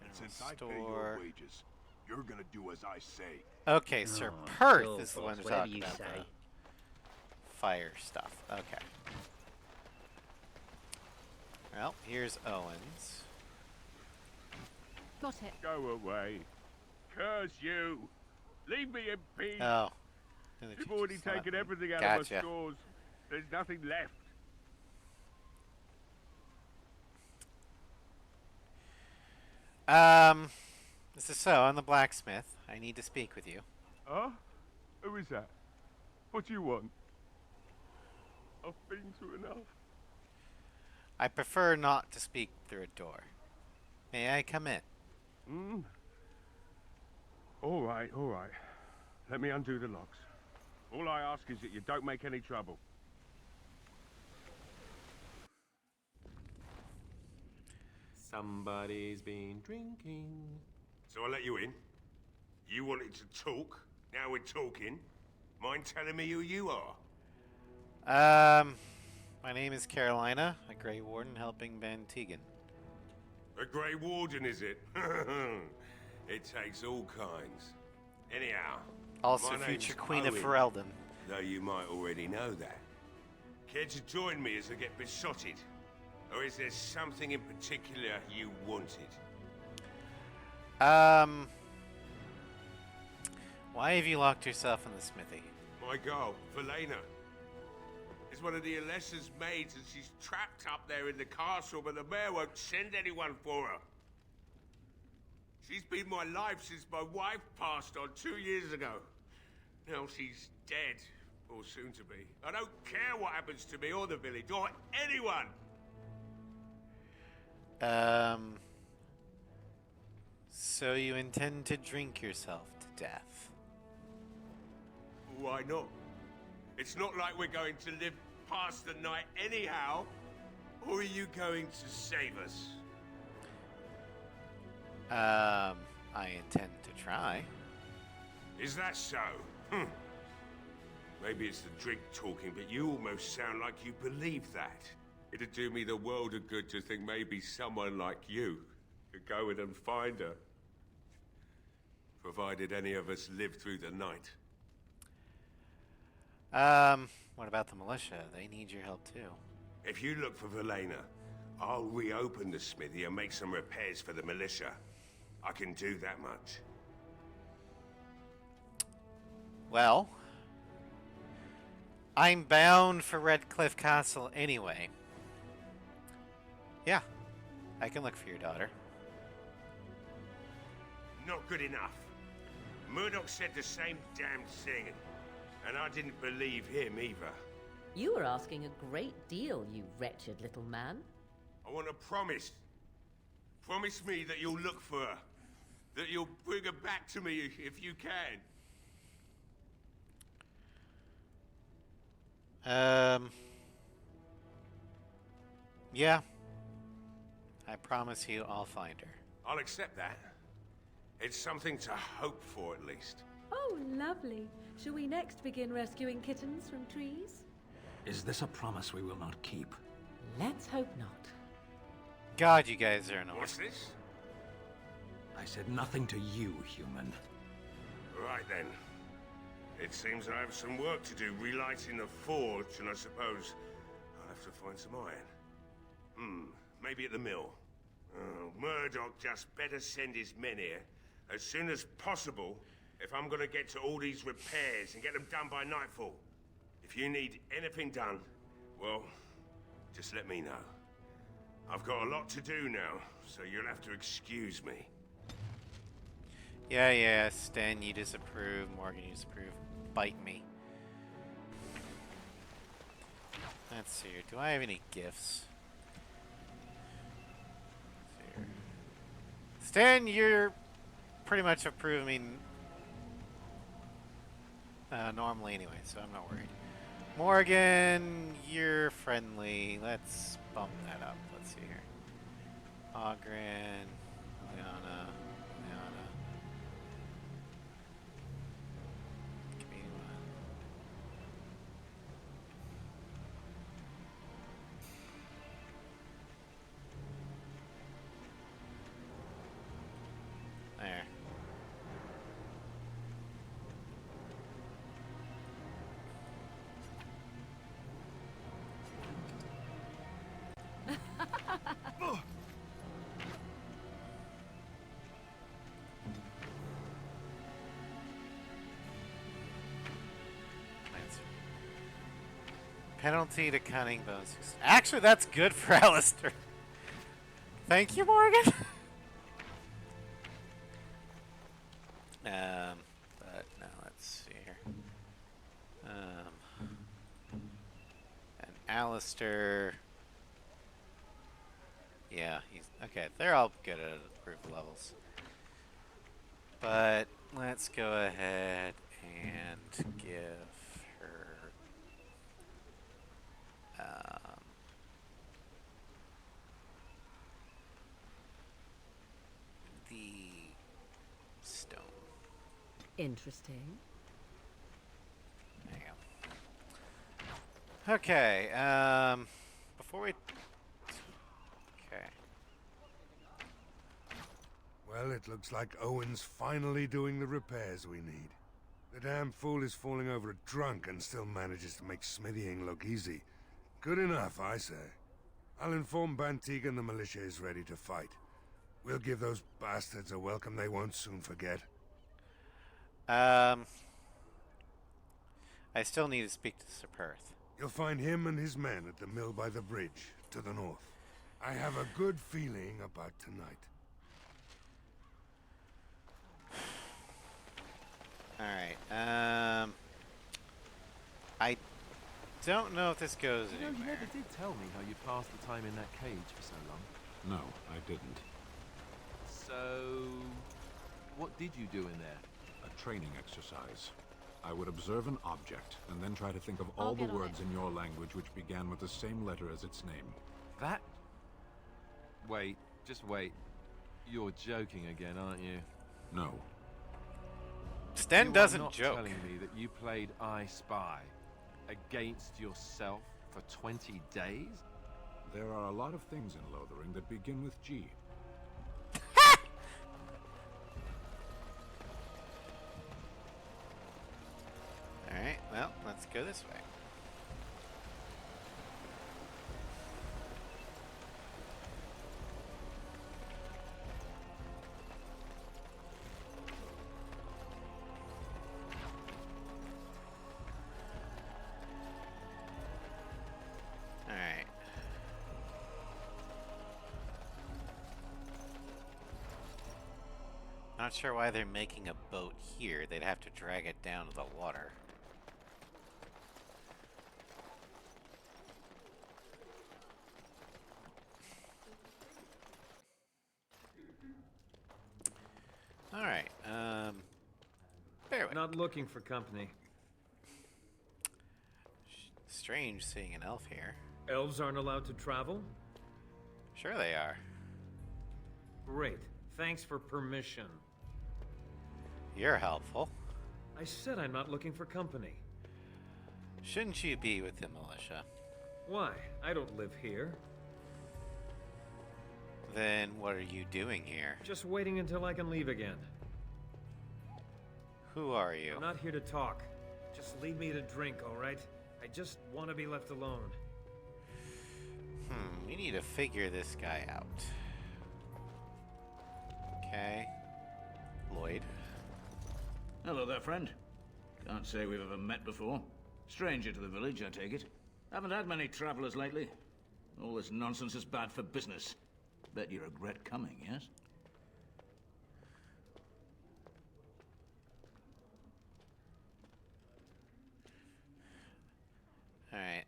And since I pay store. your wages, you're gonna do as I say. Okay, Sir Oh, Perth sure, is the boss, one to whatever talk you about say. the fire stuff. Okay. Well, here's Owens. Got it. Go away. Curse you. Leave me in peace. Oh. You've already taken everything out of Gotcha. my stores. There's nothing left. This is so. I'm the blacksmith. I need to speak with you. Huh? Who is that? What do you want? I've been through enough. I prefer not to speak through a door. May I come in? Hmm? All right, all right. Let me undo the locks. All I ask is that you don't make any trouble. Somebody's been drinking. So I let you in. You wanted to talk. Now we're talking. Mind telling me who you are? My name is Carolina, a Grey Warden helping Van Tegan. A Grey Warden, is it? It takes all kinds. Anyhow, Also my future name's Queen of Owen, Ferelden. though you might already know that. Care to join me as I get besotted? Or is there something in particular you wanted? Why have you locked yourself in the smithy? My girl, Velena, is one of the Alessa's maids, and she's trapped up there in the castle, but the mayor won't send anyone for her. She's been my life since my wife passed on 2 years ago. Now she's dead, or soon to be. I don't care what happens to me or the village, or anyone! So you intend to drink yourself to death? Why not? It's not like we're going to live past the night anyhow. Or are you going to save us? I intend to try. Is that so? Maybe it's the drink talking, but you almost sound like you believe that. It'd do me the world of good to think maybe someone like you could go in and find her. Provided any of us live through the night. What about the militia? They need your help too. If you look for Velena, I'll reopen the smithy and make some repairs for the militia. I can do that much. Well, I'm bound for Redcliffe Castle anyway. Yeah, I can look for your daughter. Not good enough. Murdoch said the same damn thing, and I didn't believe him either. You were asking a great deal, you wretched little man. I want a promise. Promise me that you'll look for her. That you'll bring her back to me if you can. Yeah. I promise you I'll find her. I'll accept that. It's something to hope for, at least. Oh, lovely. Shall we next begin rescuing kittens from trees? Is this a promise we will not keep? Let's hope not. God, you guys are annoying. What's this? I said nothing to you, human. Right then. It seems I have some work to do relighting the forge, and I suppose I'll have to find some iron. Maybe at the mill. Oh, Murdoch just better send his men here as soon as possible if I'm gonna get to all these repairs and get them done by nightfall. If you need anything done, well, just let me know. I've got a lot to do now, so you'll have to excuse me. Yeah, Stan, you disapprove. Morgan, you disapprove. Bite me. Let's see here. Do I have any gifts? Let's see here. Stan, you're pretty much approving normally anyway, so I'm not worried. Morgan, you're friendly. Let's bump that up. Let's see here. Ogren, Liana. Give me one. There. Penalty to cunning bonuses. Actually, that's good for Alistair. Thank you, Morgan. But no, let's see here. And Alistair. Yeah, he's okay. They're all good at approved levels. But let's go ahead and give her the stone. Interesting. There you go. Okay, before we... Okay. Well, it looks like Owen's finally doing the repairs we need. The damn fool is falling over a drunk and still manages to make smithying look easy. Good enough, I say. I'll inform Bantig and the militia is ready to fight. We'll give those bastards a welcome they won't soon forget. I still need to speak to Sir Perth. You'll find him and his men at the mill by the bridge, to the north. I have a good feeling about tonight. Alright, I don't know if this goes You anywhere. never did tell me how you passed the time in that cage for so long. No, I didn't. So, what did you do in there? A training exercise. I would observe an object, and then try to think of all the words in your language which began with the same letter as its name. That? Wait, just wait. You're joking again, aren't you? No. Sten You doesn't are not joke. telling me that you played I Spy against yourself for 20 days? There are a lot of things in Lothering that begin with G. Alright, well, let's go this way. Alright. Not sure why they're making a boat here. They'd have to drag it down to the water. Alright, bear with. Not looking for company. Strange seeing an elf here. Elves aren't allowed to travel? Sure they are. Great. Thanks for permission. You're helpful. I said I'm not looking for company. Shouldn't you be with the militia? Why? I don't live here. Then what are you doing here? Just waiting until I can leave again. Who are you? I'm not here to talk. Just leave me to drink, all right? I just want to be left alone. We need to figure this guy out. Okay. Lloyd. Hello there, friend. Can't say we've ever met before. Stranger to the village, I take it. Haven't had many travelers lately. All this nonsense is bad for business. Bet you regret coming, yes? Alright,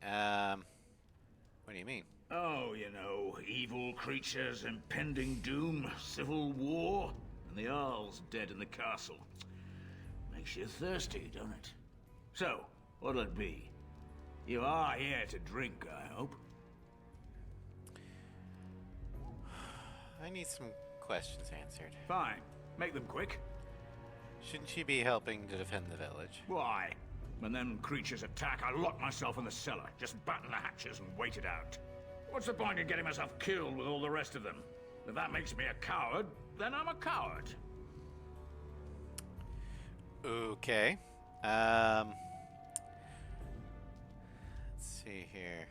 what do you mean? Oh, you know, evil creatures, impending doom, civil war, and the Jarl's dead in the castle. Makes you thirsty, don't it? So, what'll it be? You are here to drink, I hope. I need some questions answered. Fine. Make them quick. Shouldn't she be helping to defend the village? Why? When them creatures attack, I lock myself in the cellar. Just batten the hatches and wait it out. What's the point in getting myself killed with all the rest of them? If that makes me a coward, then I'm a coward. Okay. Let's see here.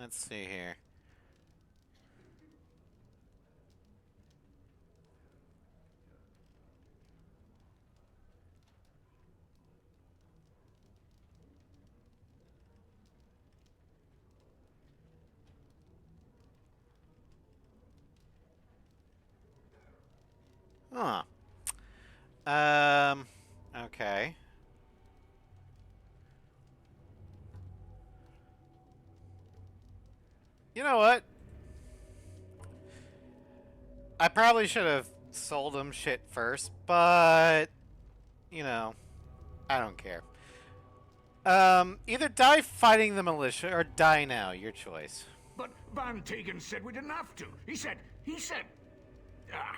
Let's see here. Huh. Okay. You know what? I probably should have sold him shit first, but you know, I don't care. Either die fighting the militia or die now. Your choice. But Van Tegan said we didn't have to. He said... Ah,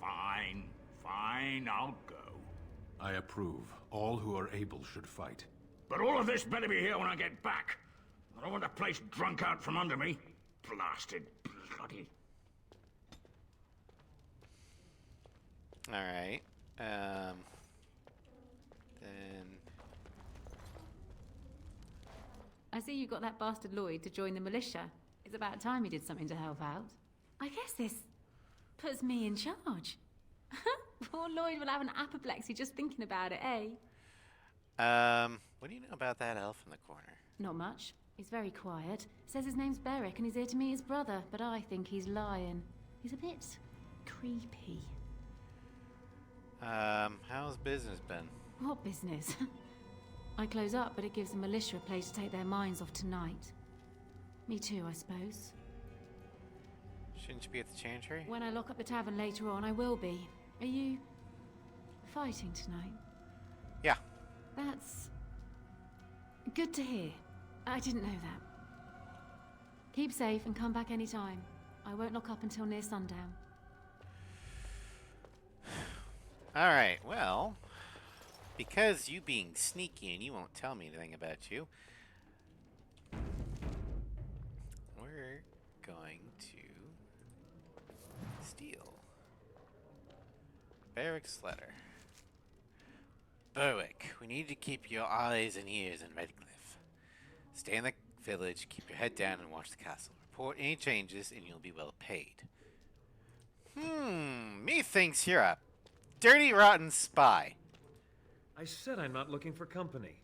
fine, I'll go. I approve. All who are able should fight. But all of this better be here when I get back. I don't want the place drunk out from under me. Blasted bloody... Alright. Then... I see you got that bastard Lloyd to join the militia. It's about time he did something to help out. I guess this puts me in charge. Poor Lloyd will have an apoplexy just thinking about it, eh? What do you know about that elf in the corner? Not much. He's very quiet. Says his name's Beric and he's here to meet his brother, but I think he's lying. He's a bit creepy. How's business been? What business? I close up, but it gives the militia a place to take their minds off tonight. Me too, I suppose. Shouldn't you be at the chantry? When I lock up the tavern later on, I will be. Are you fighting tonight? Yeah. That's good to hear. I didn't know that. Keep safe and come back anytime. I won't lock up until near sundown. Alright, well, because you being sneaky and you won't tell me anything about you, we're going to steal Beric's letter. Berwick, we need to keep your eyes and ears in Redcliffe. Stay in the village, keep your head down and watch the castle. Report any changes and you'll be well paid. Methinks you're a dirty, rotten spy. I said I'm not looking for company.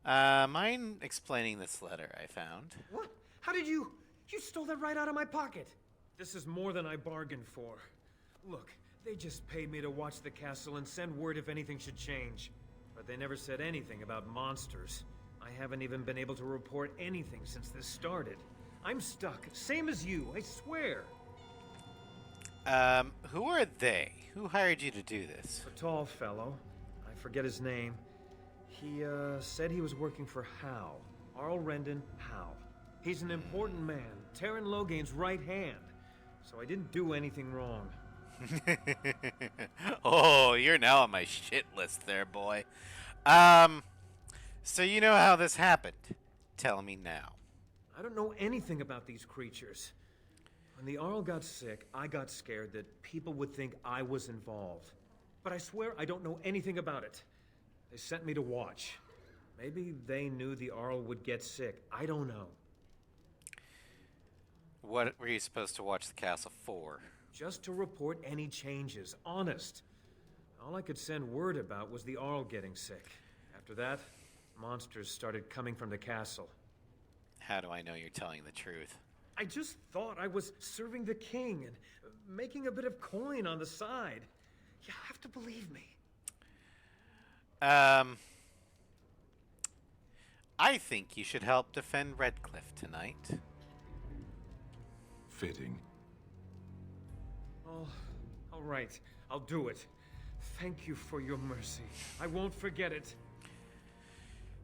Mind explaining this letter I found? What? How did you... You stole that right out of my pocket. This is more than I bargained for. Look, they just paid me to watch the castle and send word if anything should change. But they never said anything about monsters. I haven't even been able to report anything since this started. I'm stuck, same as you, I swear. Who are they? Who hired you to do this? A tall fellow. I forget his name. He, said he was working for Howe. Arl Rendon Howe. He's an important man, Terran Loghain's right hand. So I didn't do anything wrong. Oh, you're now on my shit list there, boy. So you know how this happened. Tell me now. I don't know anything about these creatures. When the Arl got sick, I got scared that people would think I was involved. But I swear I don't know anything about it. They sent me to watch. Maybe they knew the Arl would get sick. I don't know. What were you supposed to watch the castle for? Just to report any changes, honest. All I could send word about was the Arl getting sick. After that, monsters started coming from the castle. How do I know you're telling the truth? I just thought I was serving the king and making a bit of coin on the side. You have to believe me. I think you should help defend Redcliffe tonight. Fitting. Oh, all right. I'll do it. Thank you for your mercy. I won't forget it.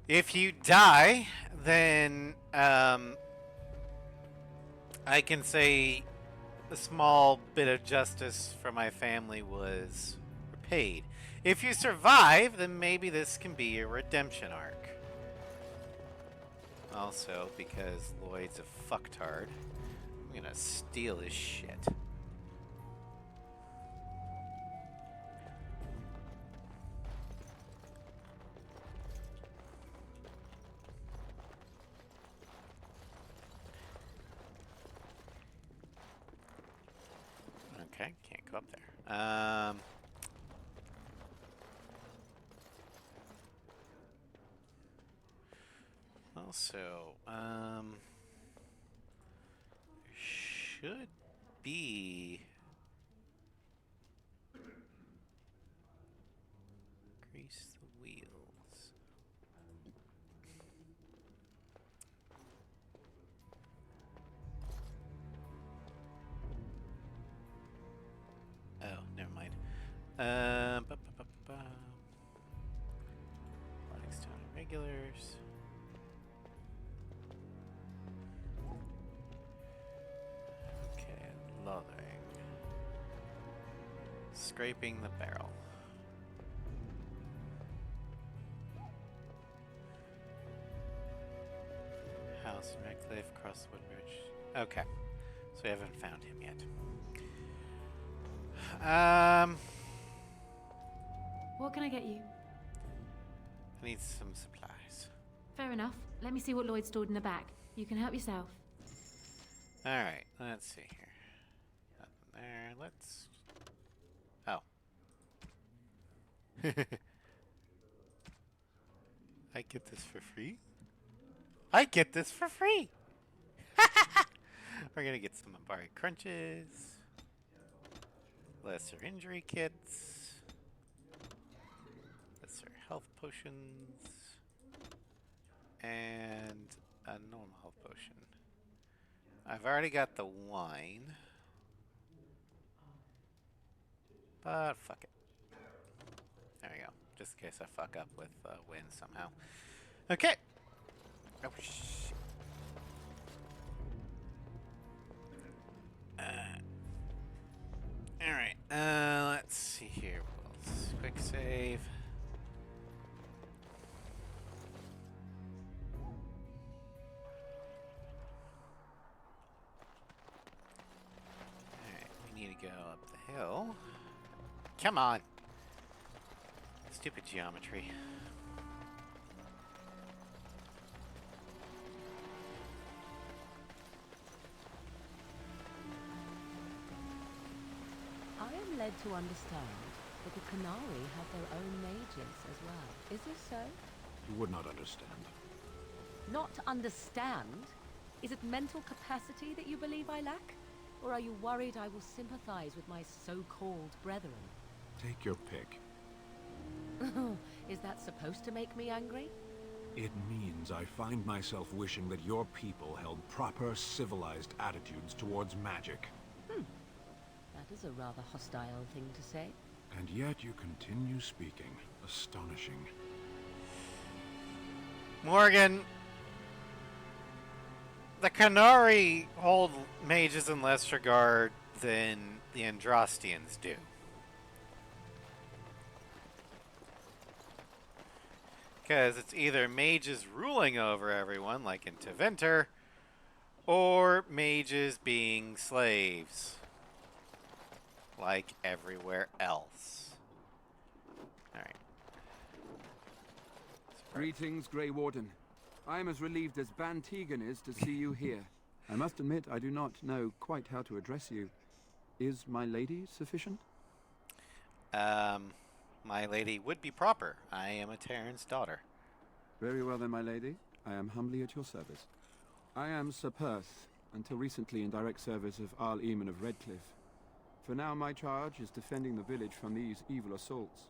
If you die, then, I can say a small bit of justice for my family was repaid. If you survive, then maybe this can be your redemption arc. Also, because Lloyd's a fucktard, I'm gonna steal his shit. Okay, can't go up there. Also, should be grease the wheels. Oh, never mind. Blackstone regulars. Okay, loading. Scraping the barrel. House in Redcliffe, across the Woodbridge. Okay, so we haven't found him yet. What can I get you? I need some supplies. Fair enough. Let me see what Lloyd stored in the back. You can help yourself. Alright, let's see here. Nothing there. Let's... Oh. I get this for free? I get this for free! We're gonna get some Ambari Crunches. Lesser injury kits. Lesser health potions. And a normal health potion. I've already got the wine. But fuck it. There we go. Just in case I fuck up with win somehow. Okay. Oh, shit. Alright. Let's see here. Quick save. Alright, we need to go up the hill. Come on! Stupid geometry. I am led to understand that the Canary have their own mages as well. Is this so? You would not understand. Not understand? Is it mental capacity that you believe I lack? Or are you worried I will sympathize with my so-called brethren? Take your pick. Is that supposed to make me angry? It means I find myself wishing that your people held proper, civilized attitudes towards magic. That is a rather hostile thing to say. And yet you continue speaking. Astonishing. Morgan! The Canary hold mages in less regard than the Andrastians do. Because it's either mages ruling over everyone, like in Tevinter, or mages being slaves, like everywhere else. Alright. Greetings, Grey Warden. I am as relieved as Van Tegan is to see you here. I must admit, I do not know quite how to address you. Is my lady sufficient? My lady would be proper. I am a Terran's daughter. Very well then, my lady. I am humbly at your service. I am Sir Perth, until recently in direct service of Arl Eamon of Redcliffe. For now, my charge is defending the village from these evil assaults.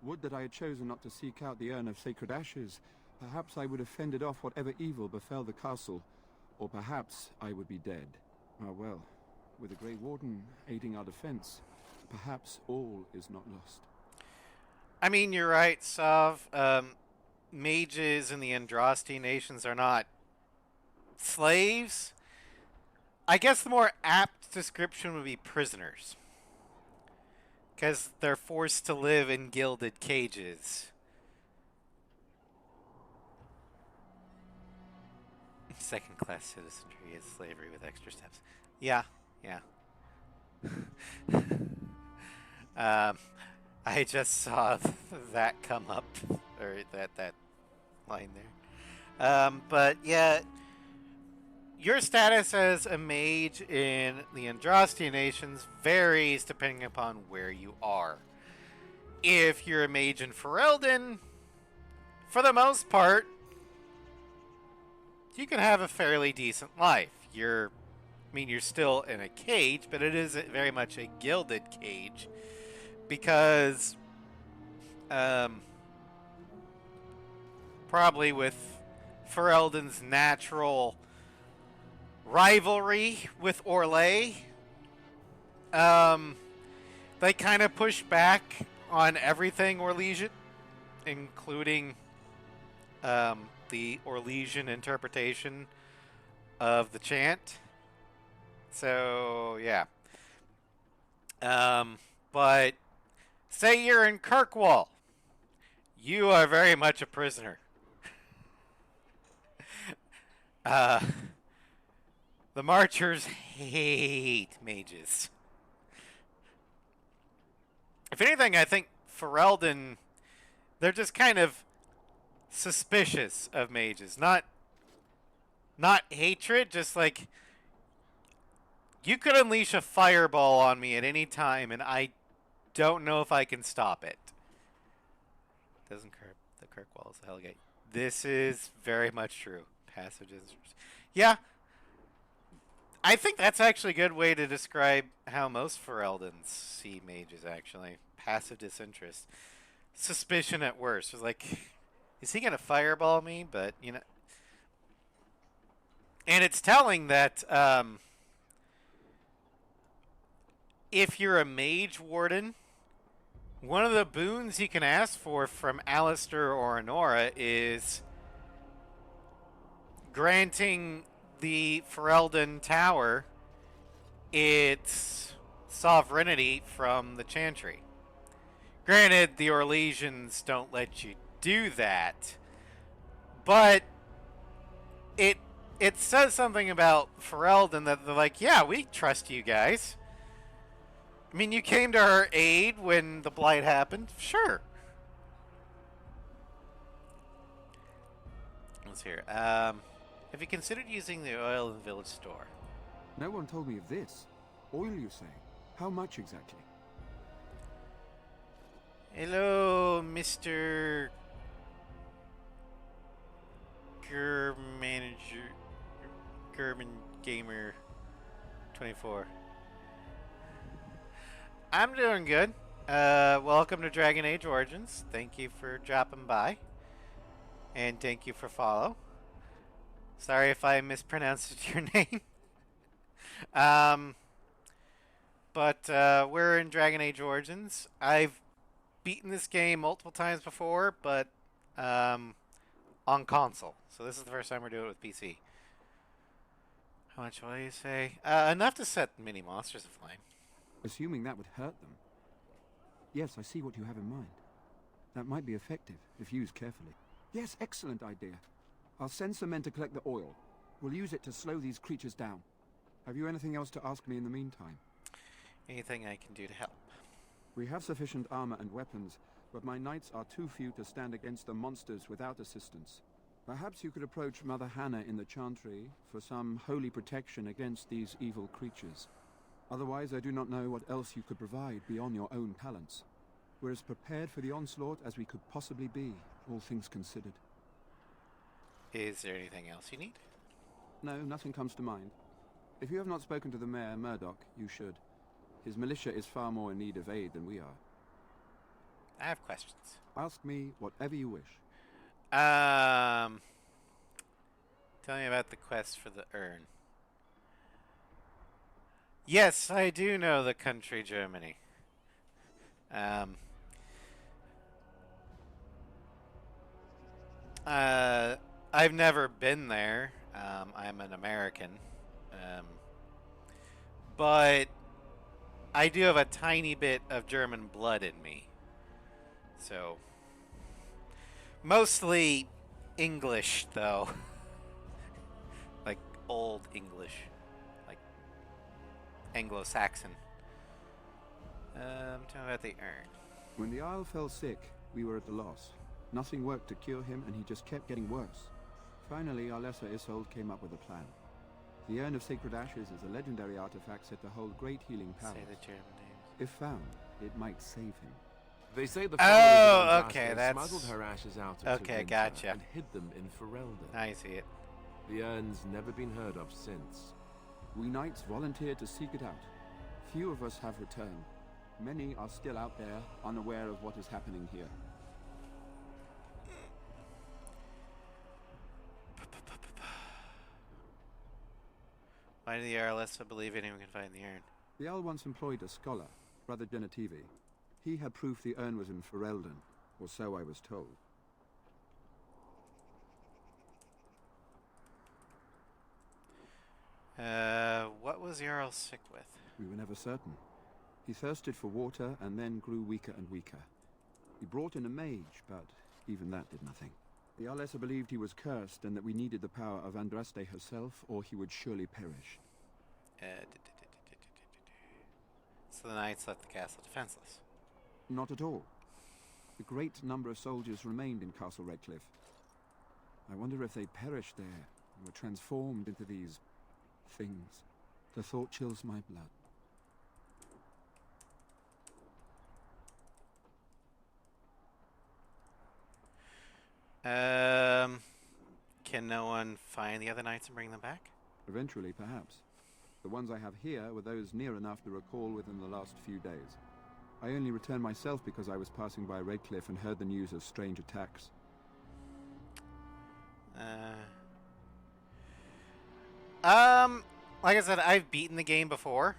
Would that I had chosen not to seek out the urn of sacred ashes. Perhaps I would have fended off whatever evil befell the castle, or perhaps I would be dead. Ah well, with the Grey Warden aiding our defense, perhaps all is not lost. I mean, you're right, Sav. Mages in the Andrasti nations are not slaves. I guess the more apt description would be prisoners. Because they're forced to live in gilded cages. Second-class citizenry is slavery with extra steps. Yeah, yeah. I just saw that come up, or that line there. But yeah, your status as a mage in the Andrastian nations varies depending upon where you are. If you're a mage in Ferelden, for the most part, you can have a fairly decent life. You're still in a cage, but it is very much a gilded cage because, probably with Ferelden's natural rivalry with Orlais, they kind of push back on everything Orlesian, including the Orlesian interpretation of the chant. So, yeah. But say you're in Kirkwall. You are very much a prisoner. The Marchers hate mages. If anything, I think Ferelden, they're just kind of suspicious of mages. Not hatred, just like, you could unleash a fireball on me at any time, and I don't know if I can stop it. Doesn't the Kirkwall is the Hellgate. This is very much true. Passive disinterest. Yeah. I think that's actually a good way to describe how most Fereldans see mages, actually. Passive disinterest. Suspicion at worst. It's like, is he going to fireball me? But, you know. And it's telling that if you're a mage warden, one of the boons you can ask for from Alistair or Honora is granting the Ferelden Tower its sovereignty from the Chantry. Granted, the Orlesians don't let you do that, but it says something about Ferelden that they're like, yeah, we trust you guys. I mean, you came to our aid when the Blight happened. Sure. Let's hear. Have you considered using the oil in the village store? No one told me of this. Oil, you say? How much exactly? Hello, Mr. German Gamer 24. I'm doing good. Welcome to Dragon Age Origins. Thank you for dropping by. And thank you for follow. Sorry if I mispronounced your name. But we're in Dragon Age Origins. I've beaten this game multiple times before, but on console. So this is the first time we're doing it with PC. How much will you say? Enough to set mini monsters aflame. Assuming that would hurt them. Yes, I see what you have in mind. That might be effective, if used carefully. Yes, excellent idea. I'll send some men to collect the oil. We'll use it to slow these creatures down. Have you anything else to ask me in the meantime? Anything I can do to help? We have sufficient armor and weapons, but my knights are too few to stand against the monsters without assistance. Perhaps you could approach Mother Hannah in the Chantry for some holy protection against these evil creatures. Otherwise, I do not know what else you could provide beyond your own talents. We're as prepared for the onslaught as we could possibly be, all things considered. Is there anything else you need? No, nothing comes to mind. If you have not spoken to the mayor, Murdoch, you should. His militia is far more in need of aid than we are. I have questions. Ask me whatever you wish. Tell me about the quest for the urn. Yes, I do know the country Germany. I've never been there. I'm an American. But I do have a tiny bit of German blood in me. So, mostly English, though. Like old English. Like Anglo-Saxon. Tell me about the urn. When the Isle fell sick, we were at a loss. Nothing worked to cure him, and he just kept getting worse. Finally, our lesser Isolde came up with a plan. The Urn of Sacred Ashes is a legendary artifact said to hold great healing powers. Say the German names. If found, it might save him. They say the Oh, followers of okay, Andraste that's... smuggled her ashes out into Okay, Winter gotcha. and hid them in Ferelden. I see it. The urn's never been heard of since. We knights volunteered to seek it out. Few of us have returned. Many are still out there, unaware of what is happening here. Why do the Aralessa believe anyone can find the urn? The Jarl once employed a scholar, Brother Genetivi. He had proof the urn was in Ferelden, or so I was told. What was Jarl sick with? We were never certain. He thirsted for water and then grew weaker and weaker. He brought in a mage, but even that did nothing. The Arlessa believed he was cursed and that we needed the power of Andraste herself, or he would surely perish. So the knights left the castle defenseless. Not at all. A great number of soldiers remained in Castle Redcliffe. I wonder if they perished there and were transformed into these things. The thought chills my blood. Can no one find the other knights and bring them back? Eventually, perhaps. The ones I have here were those near enough to recall within the last few days. I only returned myself because I was passing by Redcliffe and heard the news of strange attacks. Like I said, I've beaten the game before.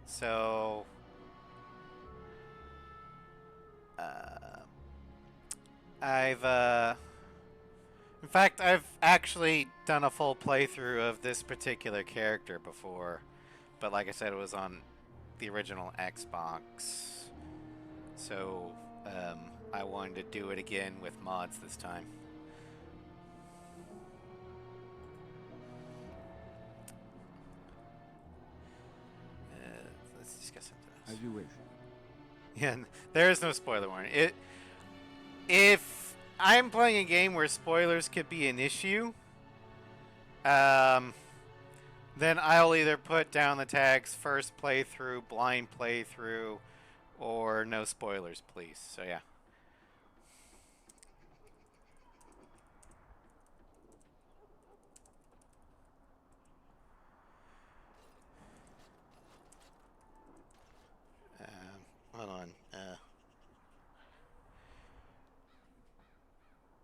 So... in fact, I've actually done a full playthrough of this particular character before. But like I said, it was on the original Xbox. So, I wanted to do it again with mods this time. Let's discuss something else. As you wish. Yeah, there is no spoiler warning. If I'm playing a game where spoilers could be an issue, then I'll either put down the tags first playthrough, blind playthrough, or no spoilers, please. So yeah. Hold on.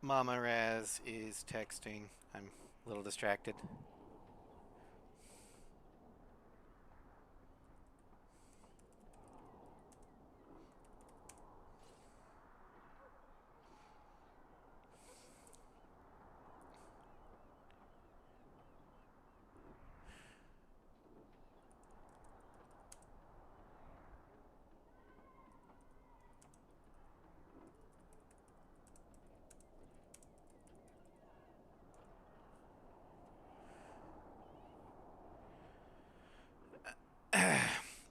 Mama Raz is texting. I'm a little distracted.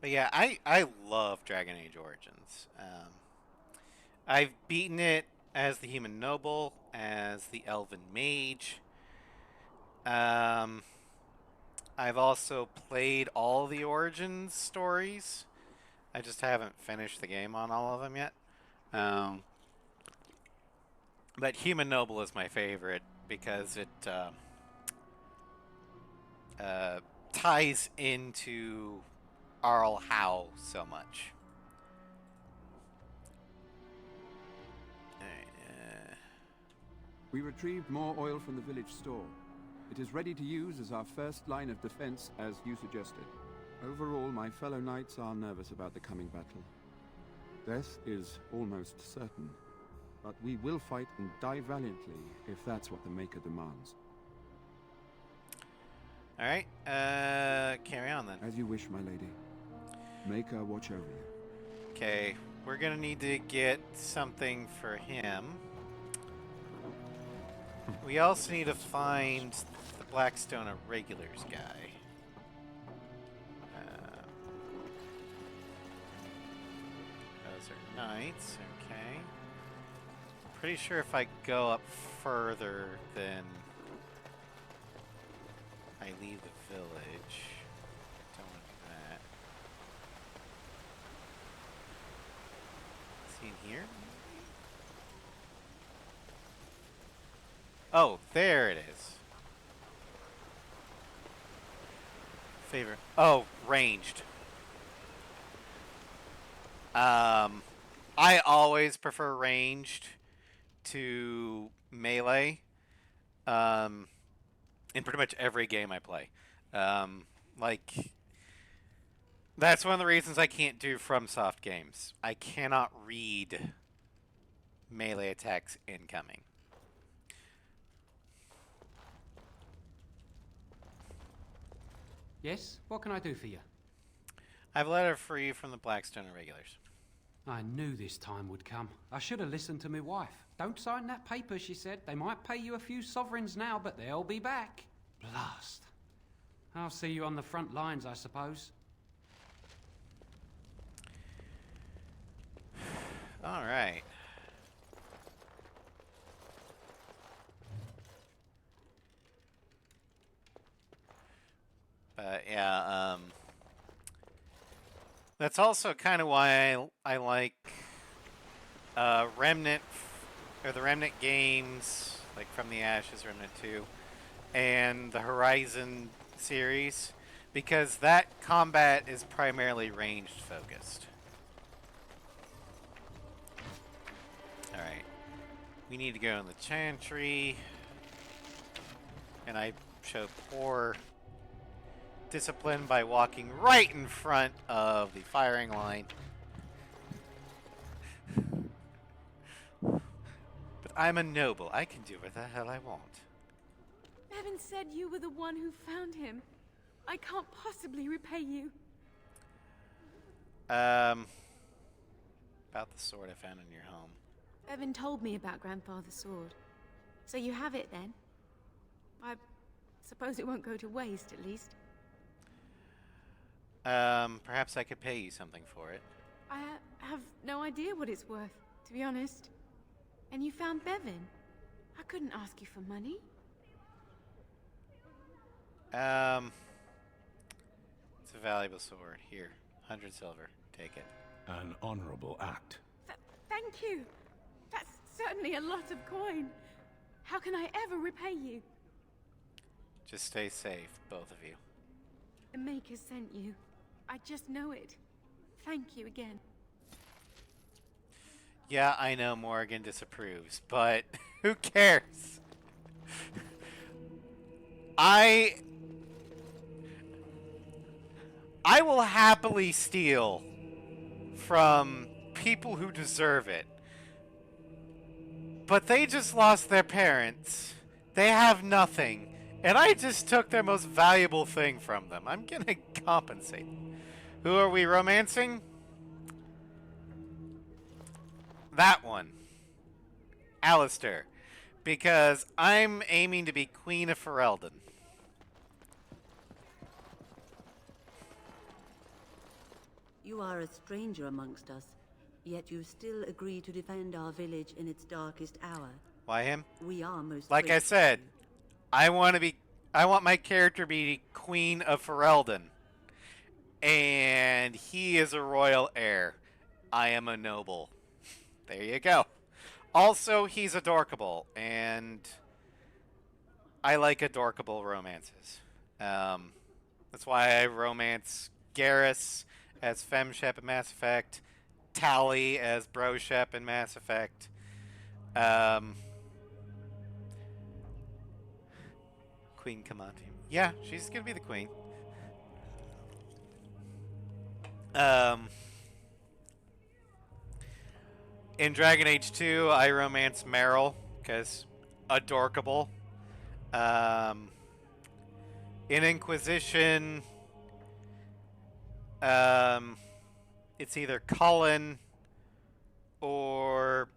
But yeah, I love Dragon Age Origins. I've beaten it as the Human Noble, as the Elven Mage. I've also played all the Origins stories. I just haven't finished the game on all of them yet. But Human Noble is my favorite because it ties into Arl Howe so much. We retrieved more oil from the village store. It is ready to use as our first line of defense, as you suggested. Overall, my fellow knights are nervous about the coming battle. Death is almost certain, but we will fight and die valiantly if that's what the Maker demands. Alright, carry on then. As you wish, my lady. Maker watch over you. Okay, we're gonna need to get something for him. We also need to find the Blackstone Irregulars guy. Those are knights, okay. Pretty sure if I go up further, then I leave the village. Don't want to do that. See in here? Oh, there it is. Favorite. Oh, ranged. I always prefer ranged to melee. In pretty much every game I play. Like, that's one of the reasons I can't do FromSoft games. I cannot read melee attacks incoming. Yes? What can I do for you? I have a letter for you from the Blackstone Irregulars. I knew this time would come. I should have listened to my wife. Don't sign that paper, she said. They might pay you a few sovereigns now, but they'll be back. Blast. I'll see you on the front lines, I suppose. All right. But yeah, that's also kind of why I like Remnant, or the Remnant games, like From the Ashes, Remnant 2, and the Horizon series, because that combat is primarily ranged focused. Alright. We need to go in the Chantry, and I show poor discipline by walking right in front of the firing line. But I'm a noble. I can do what the hell I want. Bevan said you were the one who found him. I can't possibly repay you. About the sword I found in your home. Bevan told me about Grandfather's sword. So you have it then? I suppose it won't go to waste, at least. Perhaps I could pay you something for it. I have no idea what it's worth, to be honest. And you found Bevan. I couldn't ask you for money. It's a valuable sword. Here, 100 silver. Take it. An honorable act. Thank you. That's certainly a lot of coin. How can I ever repay you? Just stay safe, both of you. The Maker sent you. I just know it. Thank you again. Yeah, I know Morgan disapproves, but who cares? I will happily steal from people who deserve it. But they just lost their parents. They have nothing. And I just took their most valuable thing from them. I'm gonna compensate. Who are we romancing? That one. Alistair. Because I'm aiming to be Queen of Ferelden. You are a stranger amongst us, yet you still agree to defend our village in its darkest hour. Why him? We are most like I grateful. said, I want my character to be Queen of Ferelden. And he is a royal heir. I am a noble. There you go. Also, he's adorkable, and I like adorkable romances. That's why I romance Garrus as Femshep in Mass Effect, Tally as Broshep in Mass Effect. Queen Comantium. Yeah, she's gonna be the queen. In Dragon Age 2, I romance Meryl, because adorkable. In Inquisition, it's either Cullen or,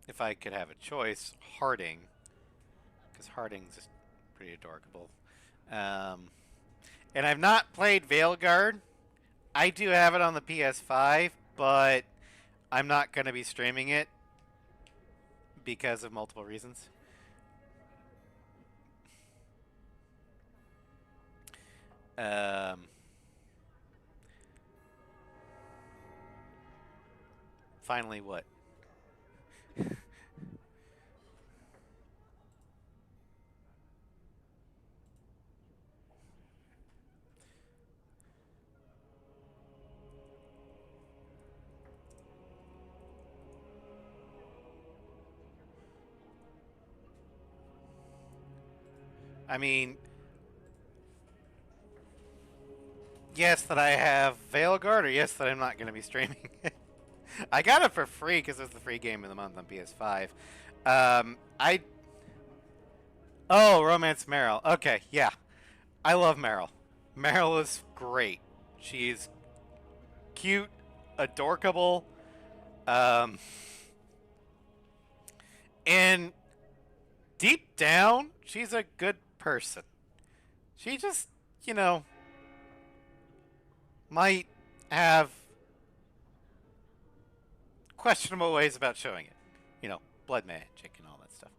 if I could have a choice, Harding, because Harding's just pretty adorkable. And I've not played Veilguard. I do have it on the PS5, but I'm not going to be streaming it because of multiple reasons. Finally, what? I mean, yes, that I have Veilguard, or yes, that I'm not going to be streaming it. I got it for free because it was the free game of the month on PS5. Oh, Romance Meryl. Okay, yeah. I love Meryl. Meryl is great. She's cute, adorkable, and deep down, she's a good person. She just, you know, might have questionable ways about showing it. You know, blood magic and all that stuff.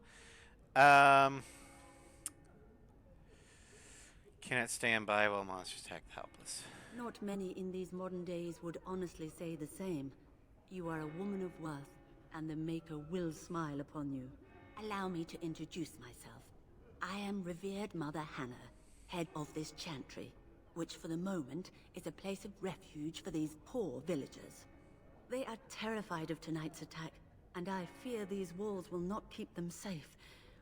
Cannot stand by while monsters attack the helpless. Not many in these modern days would honestly say the same. You are a woman of worth, and the Maker will smile upon you. Allow me to introduce myself. I am revered Mother Hannah, head of this chantry, which for the moment is a place of refuge for these poor villagers. They are terrified of tonight's attack, and I fear these walls will not keep them safe.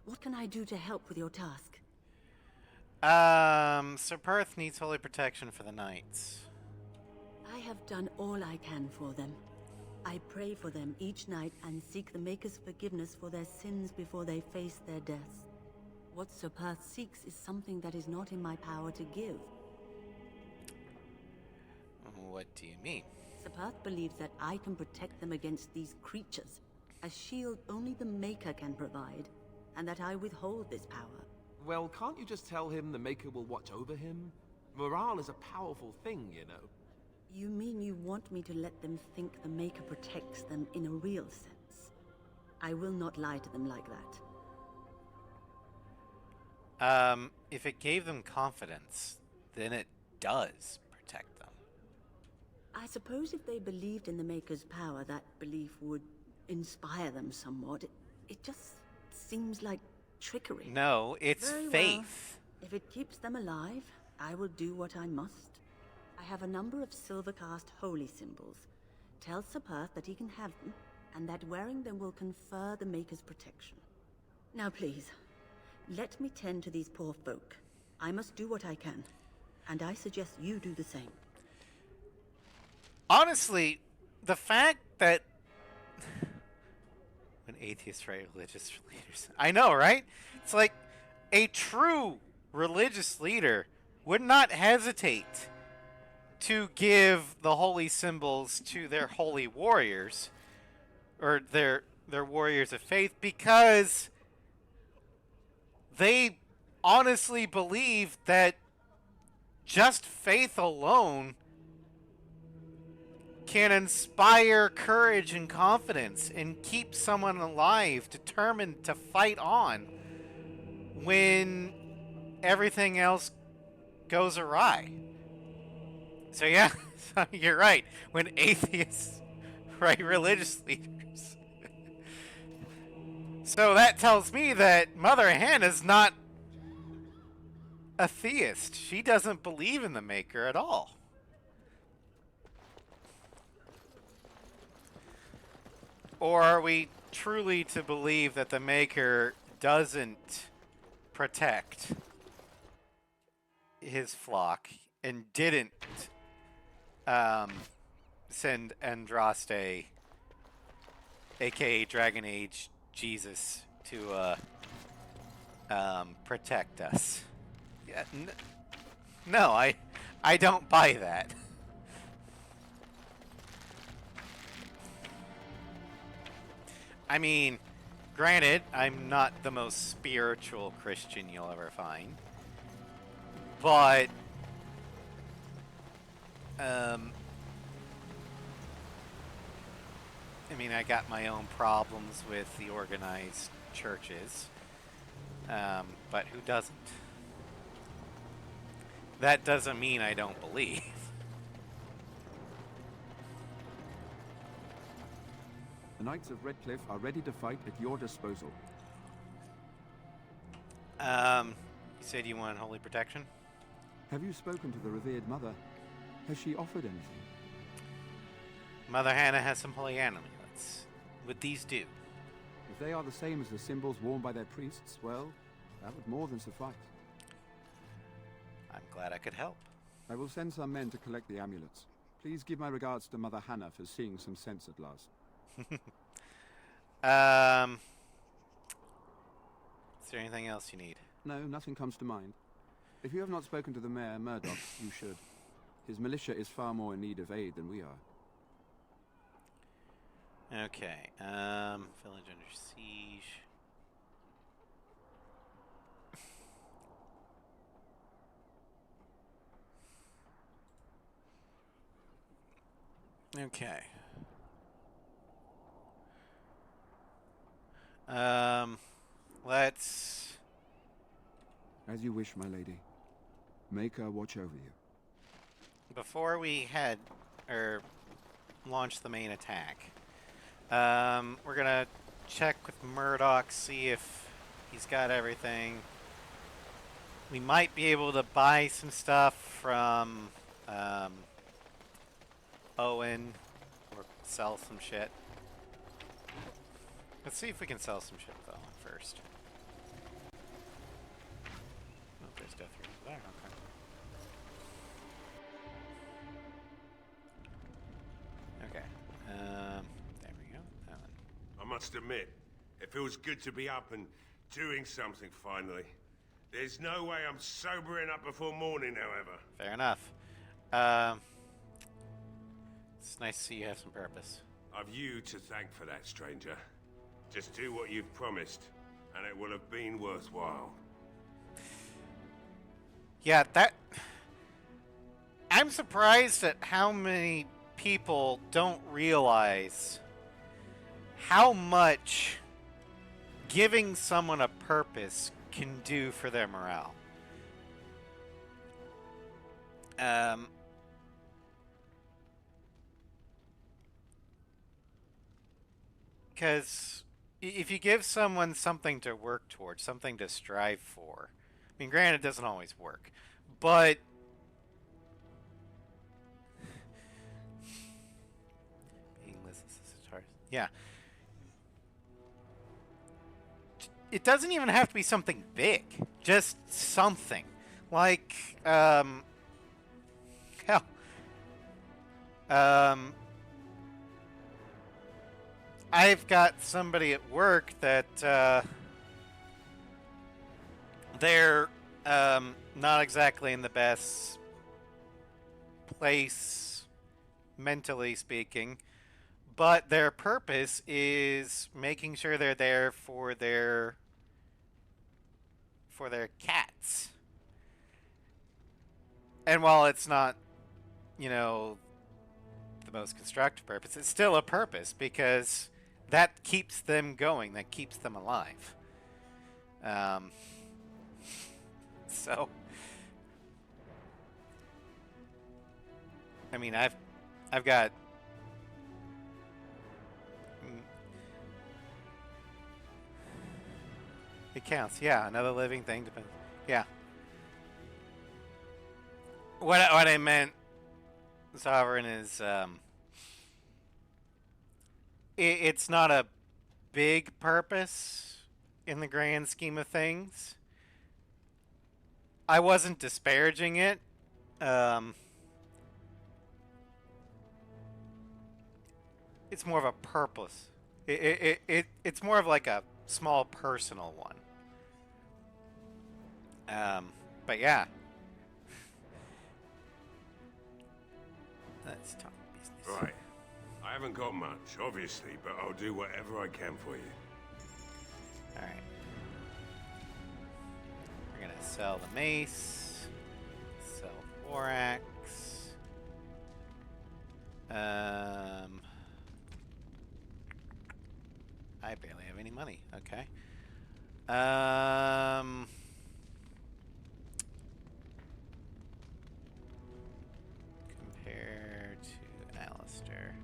What can I do to help with your task? Sir Perth needs holy protection for the knights. I have done all I can for them. I pray for them each night and seek the Maker's forgiveness for their sins before they face their deaths. What Sir Perth seeks is something that is not in my power to give. What do you mean? Sir Perth believes that I can protect them against these creatures, a shield only the Maker can provide, and that I withhold this power. Well, can't you just tell him the Maker will watch over him? Morale is a powerful thing, you know. You mean you want me to let them think the Maker protects them in a real sense? I will not lie to them like that. If it gave them confidence, then it does protect them. I suppose if they believed in the Maker's power, that belief would inspire them somewhat. It just seems like trickery. No, it's Very faith. Well. If it keeps them alive, I will do what I must. I have a number of silver-cast holy symbols. Tell Sir Perth that he can have them, and that wearing them will confer the Maker's protection. Now please, let me tend to these poor folk. I must do what I can, and I suggest you do the same. Honestly, the fact that when atheists write religious leaders, I know, right? It's like a true religious leader would not hesitate to give the holy symbols to their holy warriors, or their warriors of faith, because they honestly believe that just faith alone can inspire courage and confidence and keep someone alive, determined to fight on when everything else goes awry. So yeah, you're right. When atheists write religious leaders. So that tells me that Mother Hannah's not a theist. She doesn't believe in the Maker at all. Or are we truly to believe that the Maker doesn't protect his flock and didn't send Andraste, aka Dragon Age Jesus, to protect us? Yeah, no, I don't buy that. I mean, granted, I'm not the most spiritual Christian you'll ever find, but I mean, I got my own problems with the organized churches, but who doesn't? That doesn't mean I don't believe. The Knights of Redcliffe are ready to fight at your disposal. You said you want holy protection? Have you spoken to the revered mother? Has she offered anything? Mother Hannah has some holy amulets. Would these do? If they are the same as the symbols worn by their priests, well, that would more than suffice. I'm glad I could help. I will send some men to collect the amulets. Please give my regards to Mother Hannah for seeing some sense at last. Is there anything else you need? No, nothing comes to mind. If you have not spoken to the Mayor, Murdoch, you should. His militia is far more in need of aid than we are. Okay, village under siege. Okay. Let's... As you wish, my lady. Make her watch over you. Before we head, or launch the main attack, we're gonna check with Murdoch, see if he's got everything. We might be able to buy some stuff from Owen, or sell some shit. Let's see if we can sell some shit with Owen first. Oh, there's death room there, okay. Okay, there we go, that one. I must admit, it feels good to be up and doing something finally. There's no way I'm sobering up before morning, however. Fair enough. It's nice to see you have some purpose. I've you to thank for that, stranger. Just do what you've promised, and it will have been worthwhile. Yeah, I'm surprised at how many people don't realize how much giving someone a purpose can do for their morale. Because if you give someone something to work towards, something to strive for, I mean, granted, it doesn't always work, but yeah, it doesn't even have to be something big, just something like hell, I've got somebody at work that they're not exactly in the best place, mentally speaking, but their purpose is making sure they're there for their cats. And while it's not, you know, the most constructive purpose, it's still a purpose because that keeps them going, that keeps them alive. So, I mean, I've got it counts, yeah. Another living thing depends. Yeah. What I meant, Sovereign, is it's not a big purpose in the grand scheme of things. I wasn't disparaging it. It's more of a purpose. It's more of like a small personal one. But yeah. Let's talk business. Right. I haven't got much, obviously, but I'll do whatever I can for you. Alright. We're gonna sell the mace. Sell Borax. I barely have any money. Okay. Compare to Alistair.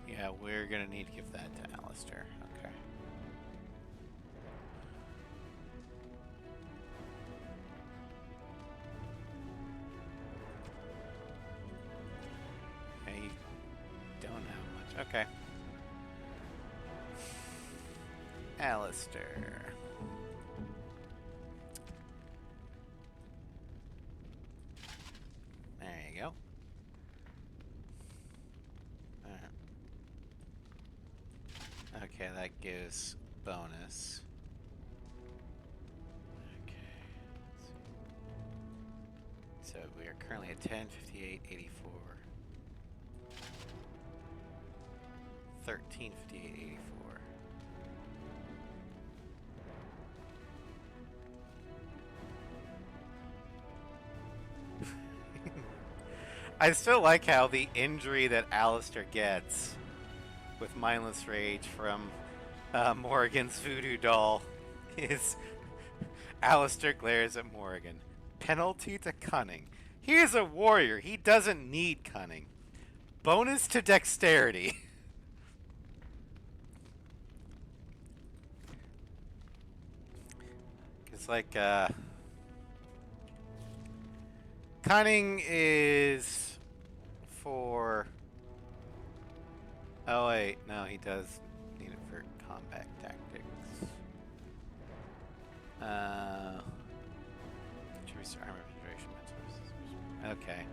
Yeah, we're gonna need to give that to Alistair. Okay. Yeah, you don't have much. Okay. Alistair. There you go. Okay, that gives bonus. Okay. So we are currently at 10, 58, 84. 13, 58, 84. I still like how the injury that Alistair gets with Mindless Rage from Morrigan's voodoo doll is Alistair glares at Morrigan. Penalty to cunning. He is a warrior. He doesn't need cunning. Bonus to dexterity. It's like, cunning is for... Oh wait, no, he does need it for combat tactics. Contributes to armor penetration. Okay,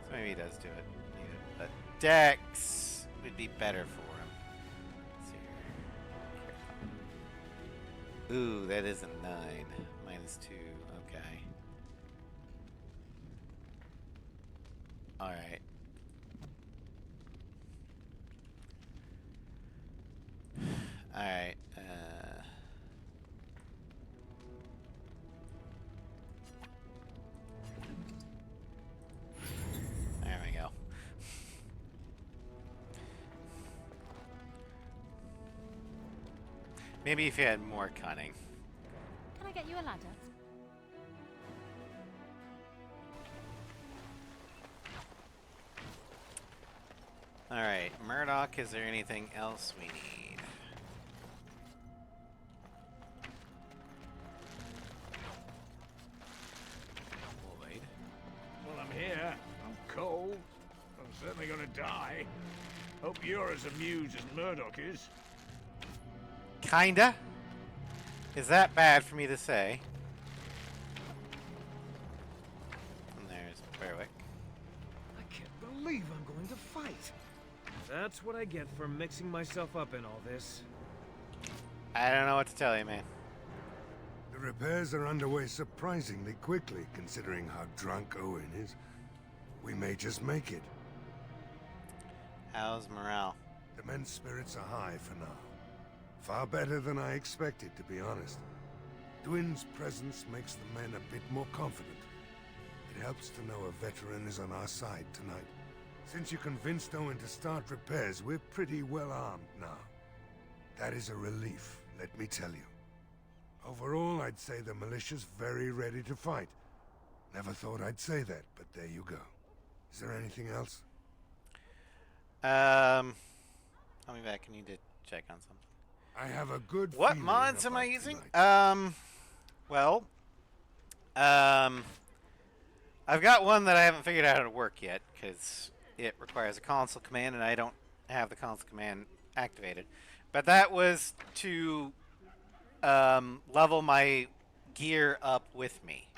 so maybe he does do it. Need it, but Dex would be better for him. Let's see here. Ooh, that is a 9. -2. Okay. All right. All right. There we go. Maybe if you had more cunning. Can I get you a ladder? All right, Murdoch. Is there anything else we need? Lloyd. Well, I'm here. I'm cold. I'm certainly gonna die. Hope you're as amused as Murdoch is. Kinda. Is that bad for me to say? And there's Berwick. I can't believe I'm going to fight. That's what I get for mixing myself up in all this. I don't know what to tell you, man. The repairs are underway surprisingly quickly, considering how drunk Owen is. We may just make it. How's morale? The men's spirits are high for now. Far better than I expected, to be honest. Dwin's presence makes the men a bit more confident. It helps to know a veteran is on our side tonight. Since you convinced Owen to start repairs, we're pretty well armed now. That is a relief, let me tell you. Overall, I'd say the militia's very ready to fight. Never thought I'd say that, but there you go. Is there anything else? I'll be back. I need to check on something. I have a good What feeling mods am I about using? tonight. Well, I've got one that I haven't figured out how to work yet, because it requires a console command, and I don't have the console command activated. But that was to level my gear up with me.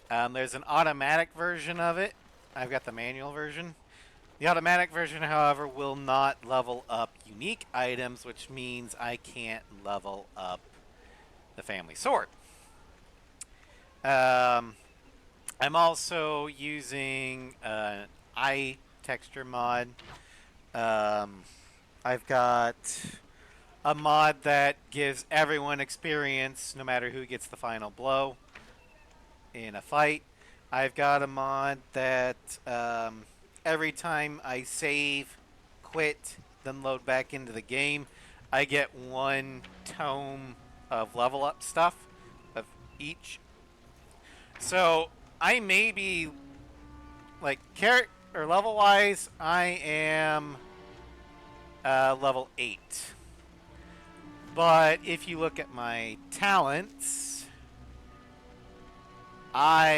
There's an automatic version of it. I've got the manual version. The automatic version, however, will not level up unique items, which means I can't level up the family sword. I'm also using an eye texture mod. I've got a mod that gives everyone experience no matter who gets the final blow in a fight. I've got a mod that every time I save, quit, then load back into the game, I get one tome of level up stuff of each. So I may be like character or level wise, I am level 8. But if you look at my talents, I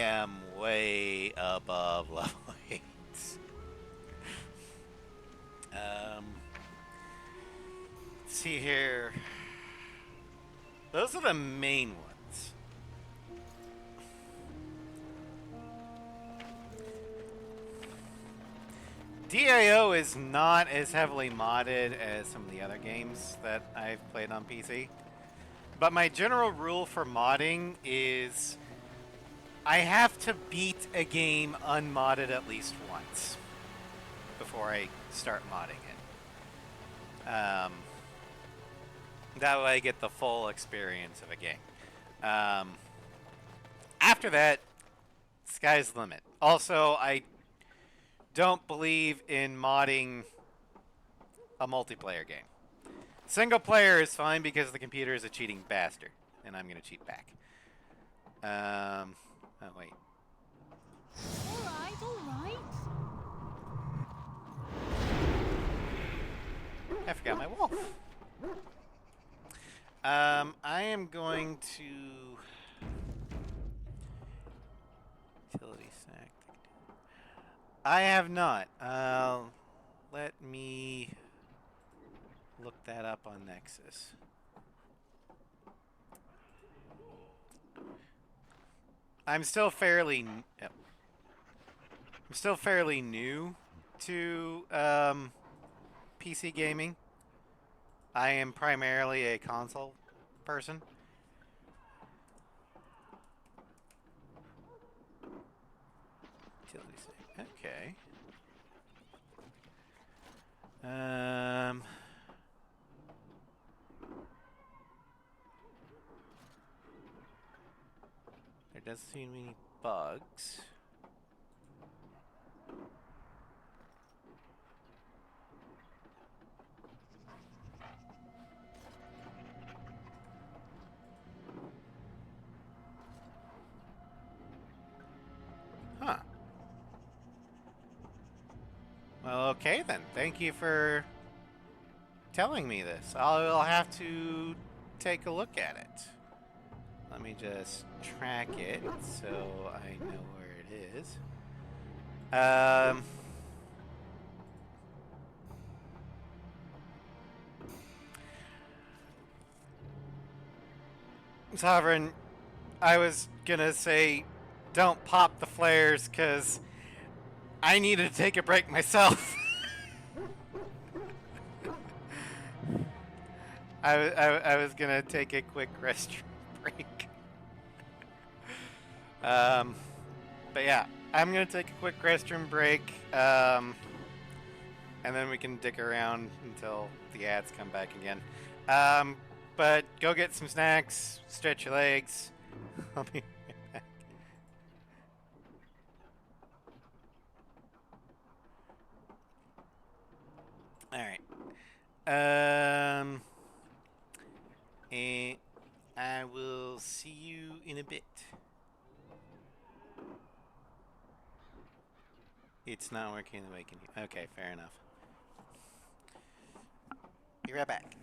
am way above level 8. Let's see here. Those are the main ones. DIO is not as heavily modded as some of the other games that I've played on PC. But my general rule for modding is I have to beat a game unmodded at least once before I start modding it. That way I get the full experience of a game. After that, sky's the limit. Also, I don't believe in modding a multiplayer game. Single player is fine because the computer is a cheating bastard, and I'm gonna cheat back. Oh wait. All right. I forgot my wolf. I am going to utility snack. I have not. Let me look that up on Nexus. I'm still fairly new to PC gaming. I am primarily a console person. Okay. There doesn't seem to be any bugs. Huh. Well, okay then. Thank you for telling me this. I'll have to take a look at it. Let me just track it so I know where it is. Sovereign, I was gonna say don't pop the flares because I needed to take a break myself. I was gonna take a quick restroom break. But yeah, I'm gonna take a quick restroom break, and then we can dick around until the ads come back again. But go get some snacks, stretch your legs. I'll be right back. Alright. And I will see you in a bit. It's not working the way it can. Okay, fair enough. Be right back.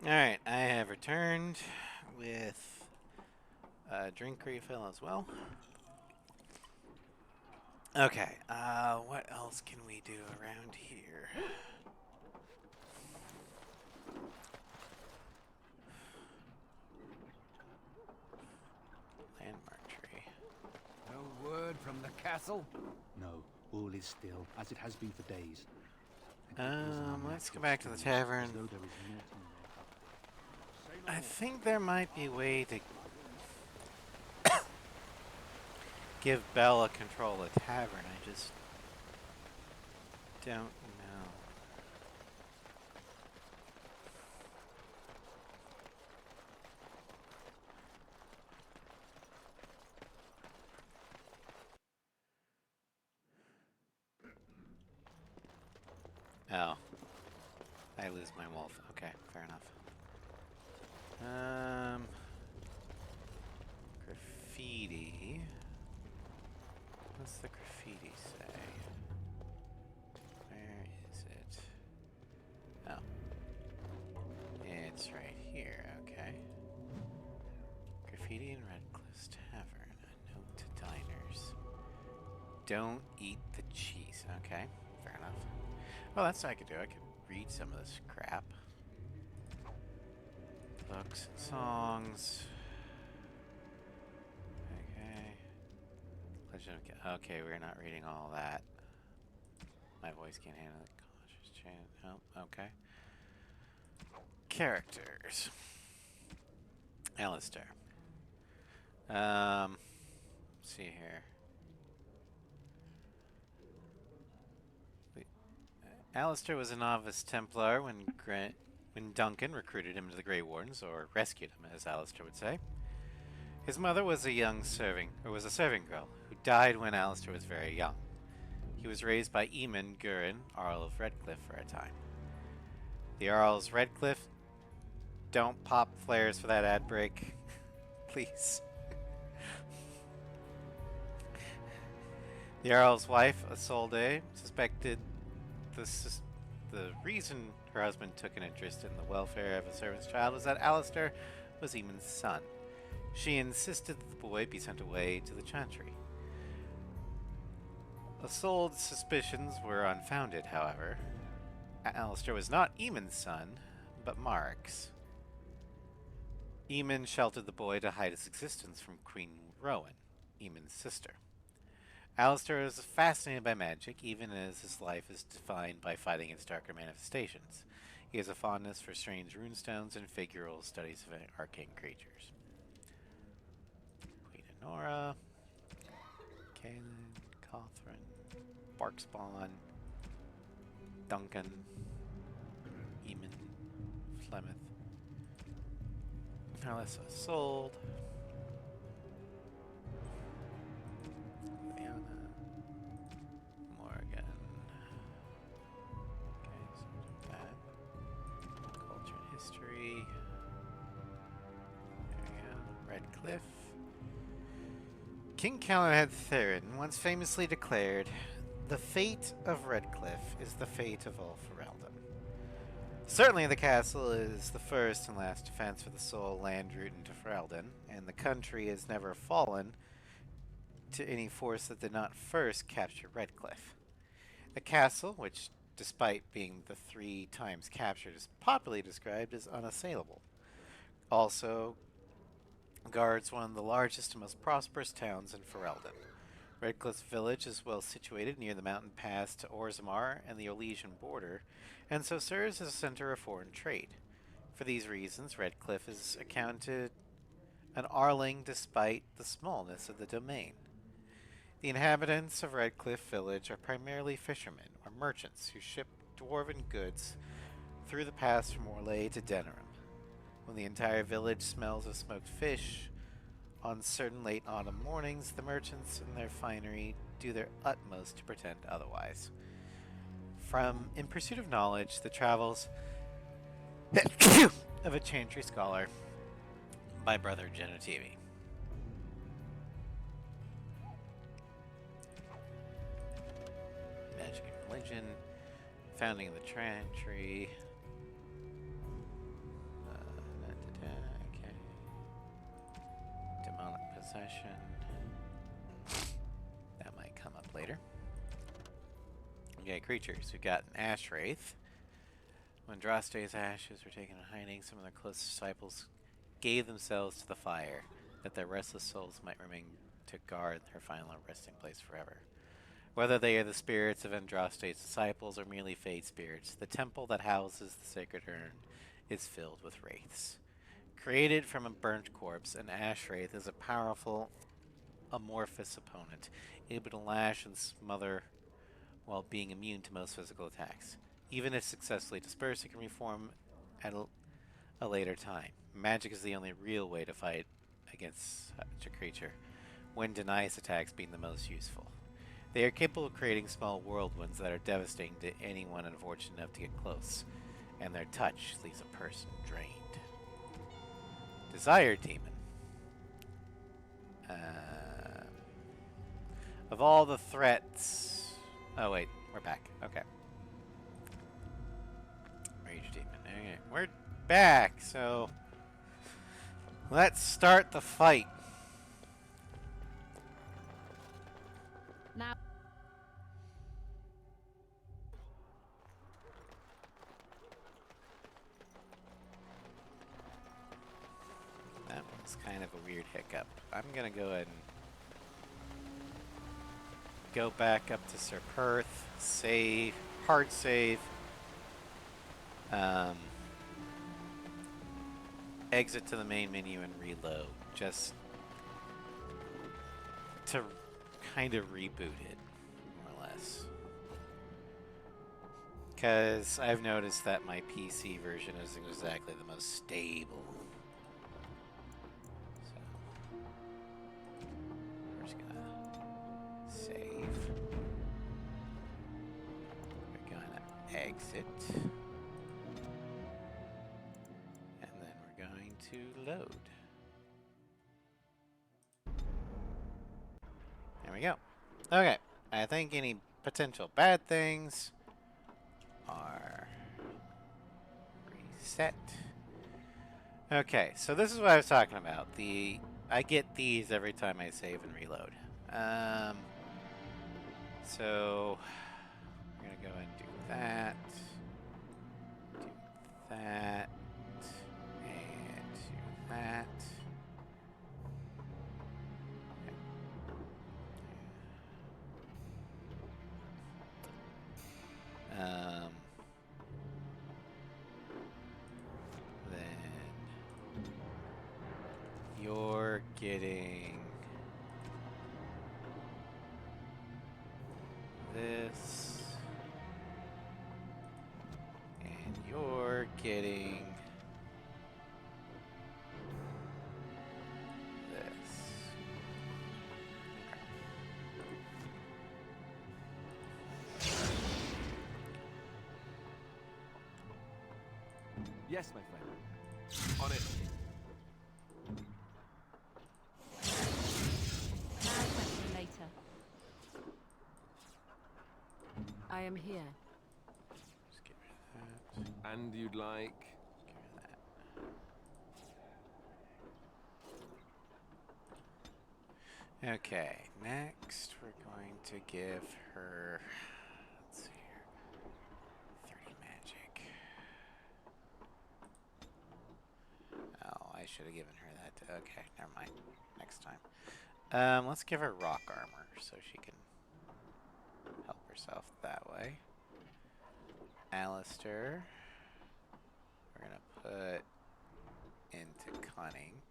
Alright, I have returned with a drink refill as well. Okay, what else can we do around here? Landmark tree. No word from the castle? No, all is still, as it has been for days. Let's go back to the tavern. I think there might be a way to give Bella control of the tavern. I just don't know. Oh. I lose my wolf. Okay, fair enough. Graffiti. What's the graffiti say? Where is it? Oh. It's right here, okay. Graffiti in Redcliffe's Tavern. A note to diners. Don't eat the cheese. Okay, fair enough. Well, that's what I could do. I could read some of this crap. Books and songs. Okay. Legend of... Okay, we're not reading all that. My voice can't handle it. Cautious chant. Oh, okay. Characters. Alistair. Let's see here. Alistair was a novice Templar when Duncan recruited him to the Grey Wardens, or rescued him, as Alistair would say. His mother was a serving girl, who died when Alistair was very young. He was raised by Eamon Gurin, Earl of Redcliffe, for a time. The Earls Redcliffe, don't pop flares for that ad break, please. The Earl's wife, Isolde, suspected the reason her husband took an interest in the welfare of a servant's child was that Alistair was Eamon's son. She insisted that the boy be sent away to the Chantry. Isolde's suspicions were unfounded, however. Alistair was not Eamon's son, but Mark's. Eamon sheltered the boy to hide his existence from Queen Rowan, Eamon's sister. Alistair is fascinated by magic, even as his life is defined by fighting its darker manifestations. He has a fondness for strange runestones and figural studies of arcane creatures. Queen Honora, Kaelin, Cawthron, Barkspawn, Duncan, Eamon, Flemeth, Alyssa Sold, history. There we go. Redcliffe. King Calenhad Theron once famously declared, "The fate of Redcliffe is the fate of all Ferelden." Certainly the castle is the first and last defense for the sole land route into Ferelden, and the country has never fallen to any force that did not first capture Redcliffe. The castle, which despite being the 3 times captured, is popularly described as unassailable. Also guards one of the largest and most prosperous towns in Ferelden. Redcliffe's village is well situated near the mountain pass to Orzammar and the Orlesian border, and so serves as a center of foreign trade. For these reasons, Redcliffe is accounted an Arling despite the smallness of the domain. The inhabitants of Redcliffe Village are primarily fishermen or merchants who ship dwarven goods through the pass from Orlais to Denerim. When the entire village smells of smoked fish, on certain late autumn mornings, the merchants and their finery do their utmost to pretend otherwise. From In Pursuit of Knowledge, the travels of a Chantry scholar by Brother Genetivi. Magic and Religion, Founding of the Chantry, possession. That might come up later. Okay, creatures. We've got an Ash Wraith. When Drostae's ashes were taken in hiding, some of their closest disciples gave themselves to the fire, that their restless souls might remain to guard her final resting place forever. Whether they are the spirits of Andraste's disciples or merely Fade spirits, the temple that houses the sacred urn is filled with wraiths. Created from a burnt corpse, an Ash Wraith is a powerful, amorphous opponent, able to lash and smother while being immune to most physical attacks. Even if successfully dispersed, it can reform at a later time. Magic is the only real way to fight against such a creature, when denies attacks being the most useful. They are capable of creating small whirlwinds that are devastating to anyone unfortunate enough to get close, and their touch leaves a person drained. Desire Demon. Of all the threats... Oh wait, we're back. Okay. Rage Demon. Okay, we're back, so... Let's start the fight. Now... That was kind of a weird hiccup. I'm gonna go ahead and go back up to Sir Perth, save, hard save, exit to the main menu and reload, just to kind of reboot it, more or less. Because I've noticed that my PC version isn't exactly the most stable. So, we're just gonna save. We're gonna exit. And then we're going to load. There we go. Okay, I think any potential bad things are reset. Okay, so this is what I was talking about. I get these every time I save and reload. So we're gonna go and do that, and do that. Then you're getting this, and you're getting this. Yes, my friend. On it. Later. I am here. Just get rid of that. And you'd like... Get rid of that. Okay, next we're going to give her... Let's see here. 30 magic. Oh, I should have given her that. Okay, never mind. Next time. Let's give her rock armor so she can help herself that way. Alistair, we're gonna put into cunning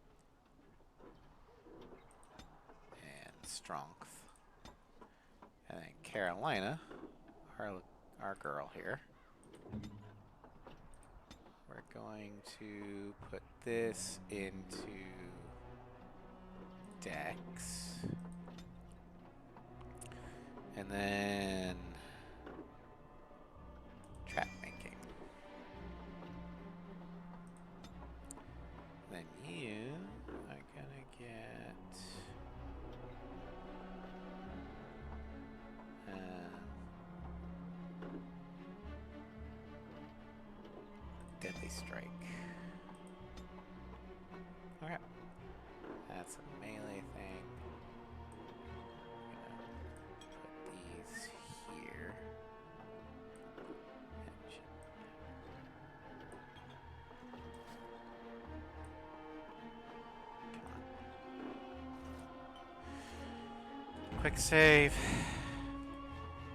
and strength, and then Carolina, our girl here, we're going to put this into Dex, and then trap making. Then you are gonna get Deadly Strike. Okay. That's a melee thing. Quick save.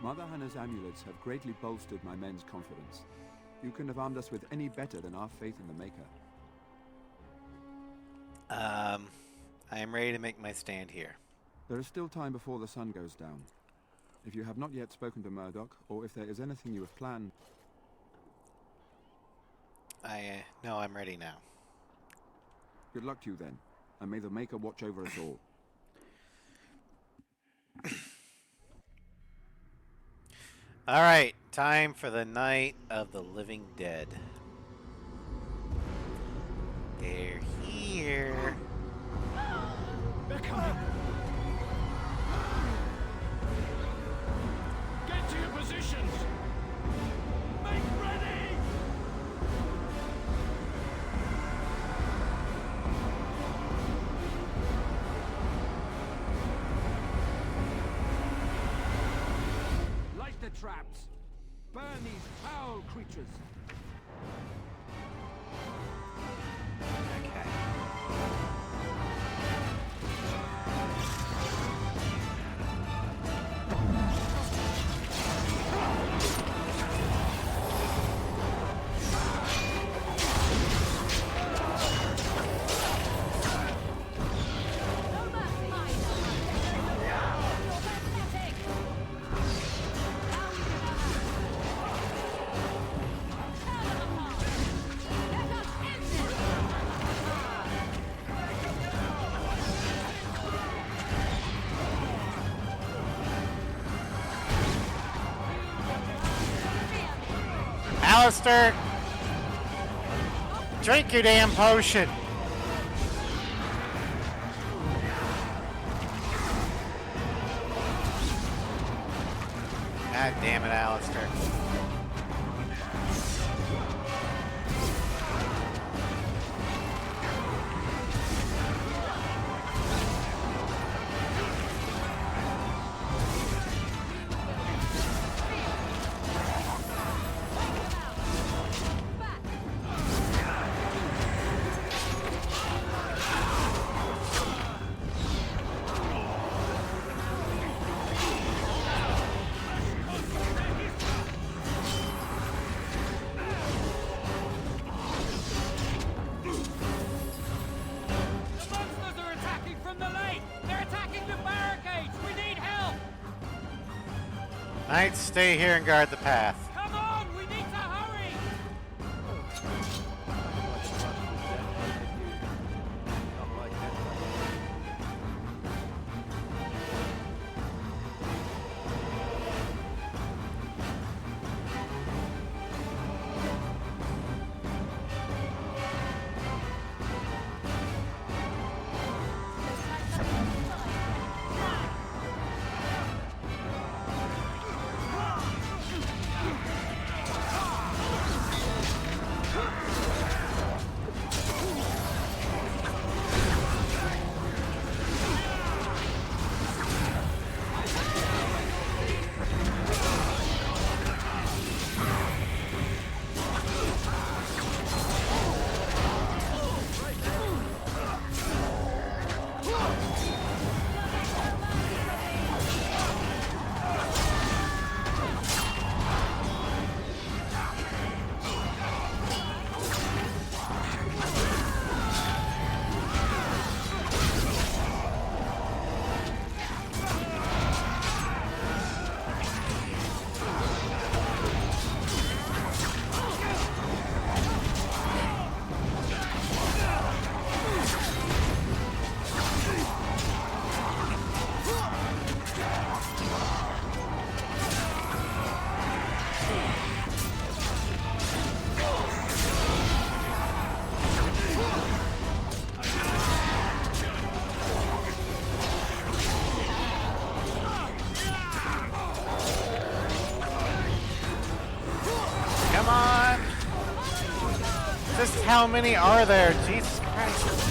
Mother Hannah's amulets have greatly bolstered my men's confidence. You couldn't have armed us with any better than our faith in the Maker. I am ready to make my stand here. There is still time before the sun goes down. If you have not yet spoken to Murdoch, or if there is anything you have planned... No, I'm ready now. Good luck to you then, and may the Maker watch over us all. Alright, time for the Night of the Living Dead. They're here. They're coming. Get to your positions! Make ready! Light the traps. Burn these foul creatures. Alistair! Drink your damn potion! God damn it, Alistair. Knights, stay here and guard the path. Come on, we need to hurry! Come on! Just how many are there? Jesus Christ.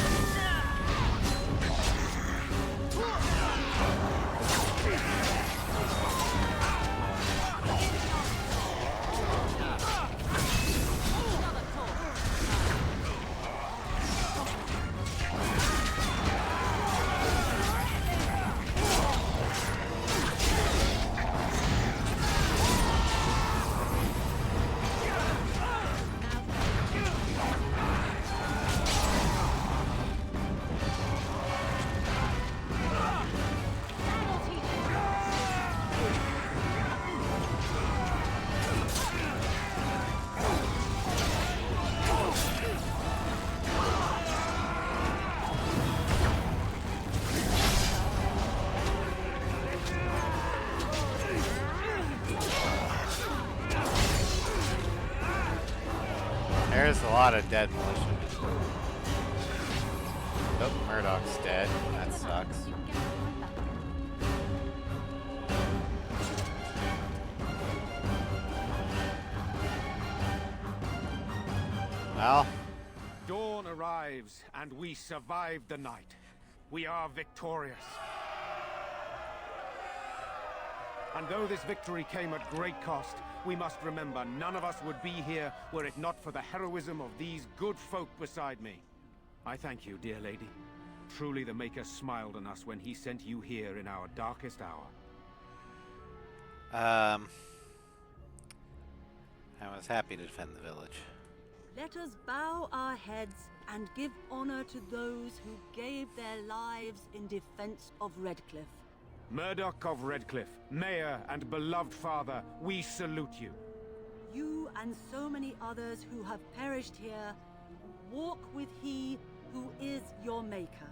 There's a lot of dead militiamen. Oh, Murdoch's dead. That sucks. Well, Dawn arrives, and we survive the night. We are victorious. And though this victory came at great cost, we must remember none of us would be here were it not for the heroism of these good folk beside me. I thank you, dear lady. Truly the Maker smiled on us when he sent you here in our darkest hour. I was happy to defend the village. Let us bow our heads and give honor to those who gave their lives in defense of Redcliffe. Murdoch of Redcliffe, Mayor and beloved father, we salute you. You and so many others who have perished here, walk with he who is your Maker.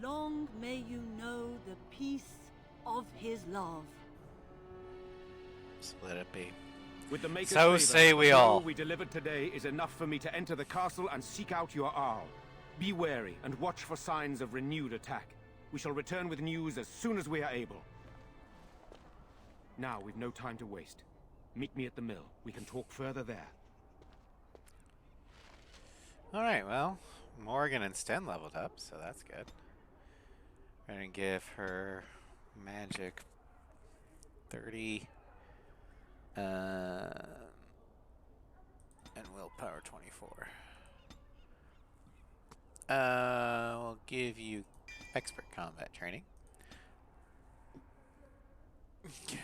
Long may you know the peace of his love. So let it be. With the Maker's So favor, say we the blow all. we delivered today is enough for me to enter the castle and seek out your Arl. Be wary and watch for signs of renewed attack. We shall return with news as soon as we are able. Now we've no time to waste. Meet me at the mill. We can talk further there. Alright, well, Morgan and Sten leveled up, so that's good. We're gonna give her magic 30 and willpower 24. We'll give you expert combat training. Okay.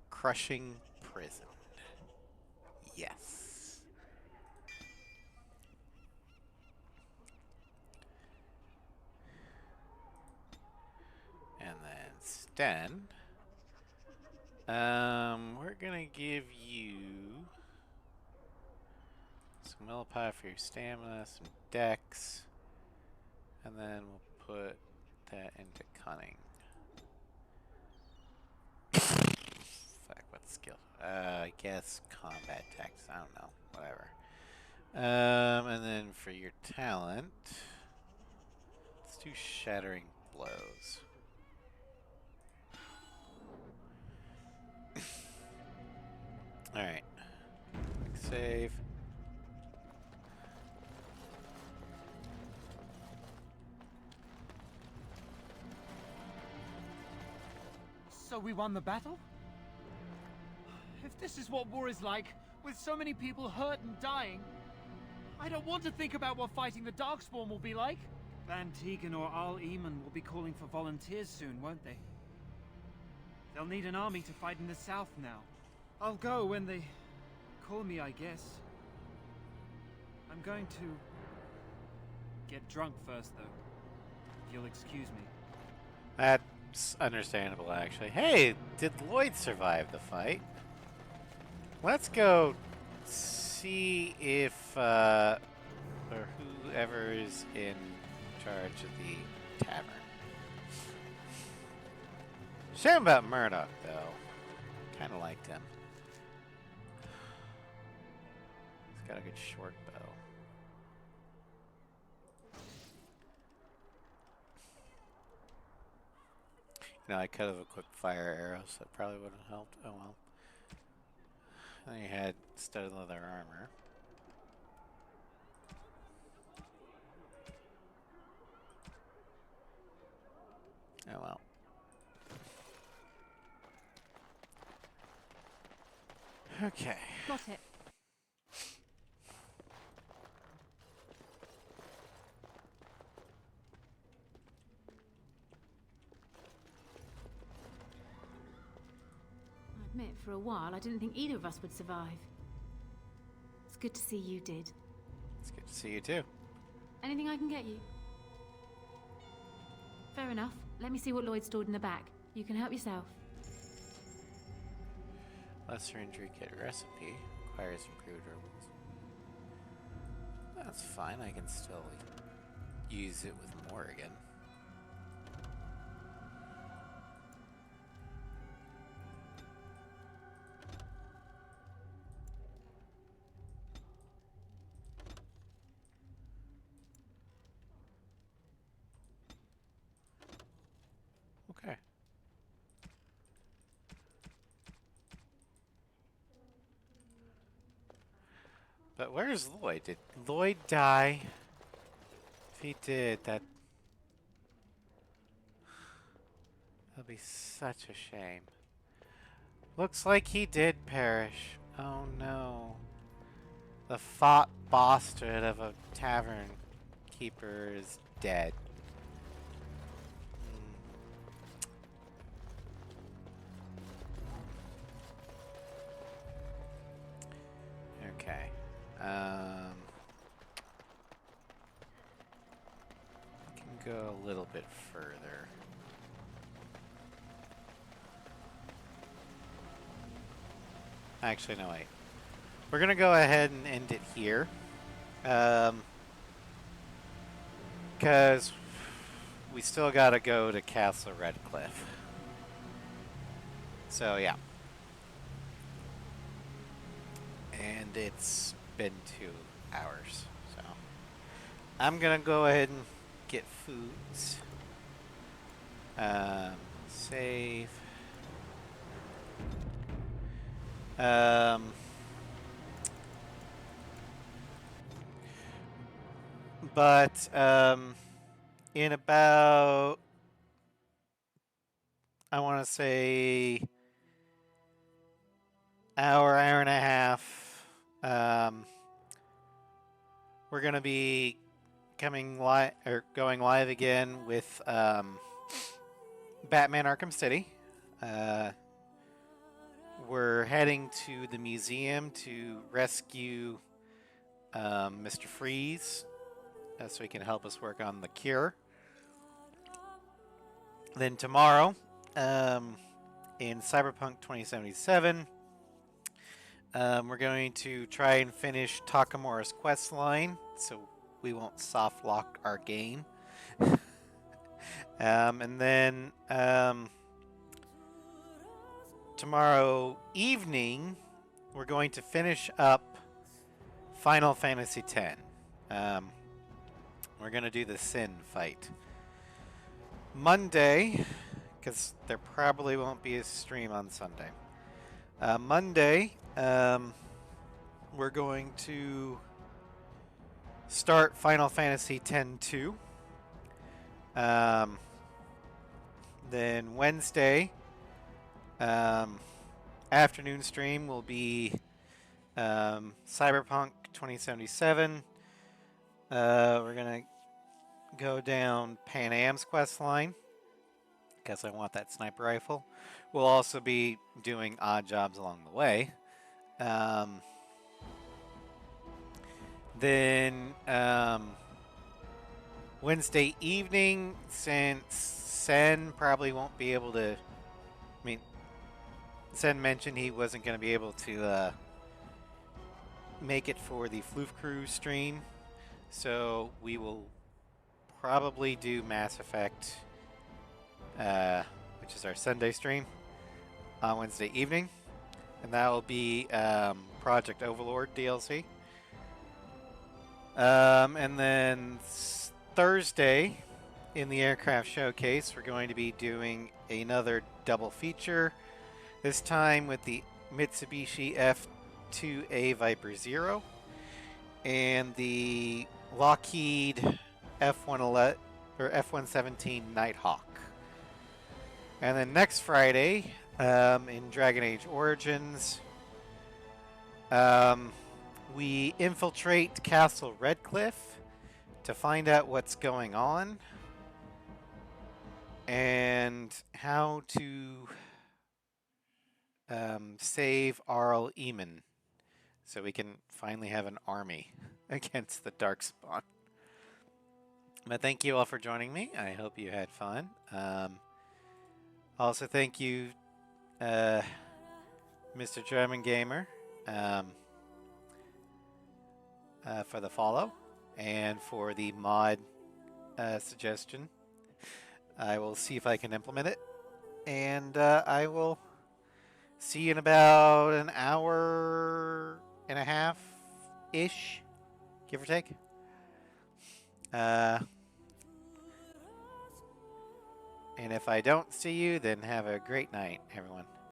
Crushing prison. Yes. And then Sten. We're gonna give you some willpower for your stamina, some dex, and then we'll put that into cunning. Fuck, what skill? I guess combat tactics. I don't know. Whatever. And then for your talent, let's do shattering blows. Alright. Save. So we won the battle? If this is what war is like, with so many people hurt and dying, I don't want to think about what fighting the Darkspawn will be like. Van Tegan or Al Eamon will be calling for volunteers soon, won't they? They'll need an army to fight in the south now. I'll go when they call me, I guess. I'm going to get drunk first, though. If you'll excuse me. That's understandable, actually. Hey, did Lloyd survive the fight? Let's go see if, or whoever is in charge of the tavern. Shame about Murdoch, though. Kind of liked him. He's got a good short bow. You know, I could have a quick fire arrow, so that probably would have helped. Oh well. Then you had studded leather armor. Oh well. Okay. Got it. I admit, for a while, I didn't think either of us would survive. It's good to see you did. It's good to see you too. Anything I can get you? Fair enough. Let me see what Lloyd stored in the back. You can help yourself. Lesser injury kit recipe requires improved herbals. That's fine. I can still use it with Morrigan. But where's Lloyd? Did Lloyd die? If he did, that'd be such a shame. Looks like he did perish. Oh no. The fat bastard of a tavern keeper is dead. Okay. Can go a little bit further. Actually, no, wait. We're gonna go ahead and end it here. Because we still gotta go to Castle Redcliffe. So, yeah. And it's been 2 hours, so I'm gonna go ahead and get foods. Save. But in about, I want to say, hour and a half, we're gonna be coming live or going live again with Batman Arkham City. We're heading to the museum to rescue Mr. Freeze, so he can help us work on the cure. Then tomorrow, in Cyberpunk 2077, we're going to try and finish Takamura's quest line, so we won't soft lock our game. And then tomorrow evening, we're going to finish up Final Fantasy X. We're going to do the Sin fight. Monday, because there probably won't be a stream on Sunday. Monday, we're going to start Final Fantasy X-2. Then Wednesday, afternoon stream will be Cyberpunk 2077. We're going to go down Pan Am's quest line because I want that sniper rifle. We'll also be doing odd jobs along the way. Then Wednesday evening, since Sen probably won't be able to, Sen mentioned he wasn't going to be able to make it for the Floof Crew stream, so we will probably do Mass Effect, which is our Sunday stream, on Wednesday evening, and that will be Project Overlord DLC. And then Thursday, in the Aircraft Showcase, we're going to be doing another double feature, this time with the Mitsubishi F2A Viper Zero and the Lockheed F111 or F117 Nighthawk. And then next Friday, in Dragon Age Origins, we infiltrate Castle Redcliffe to find out what's going on and how to save Arl Eamon so we can finally have an army against the Darkspawn. But thank you all for joining me. I hope you had fun. Also, thank you, Mr. German Gamer, for the follow and for the mod suggestion. I will see if I can implement it, and I will see you in about an hour and a half-ish, give or take. And if I don't see you, then have a great night, everyone.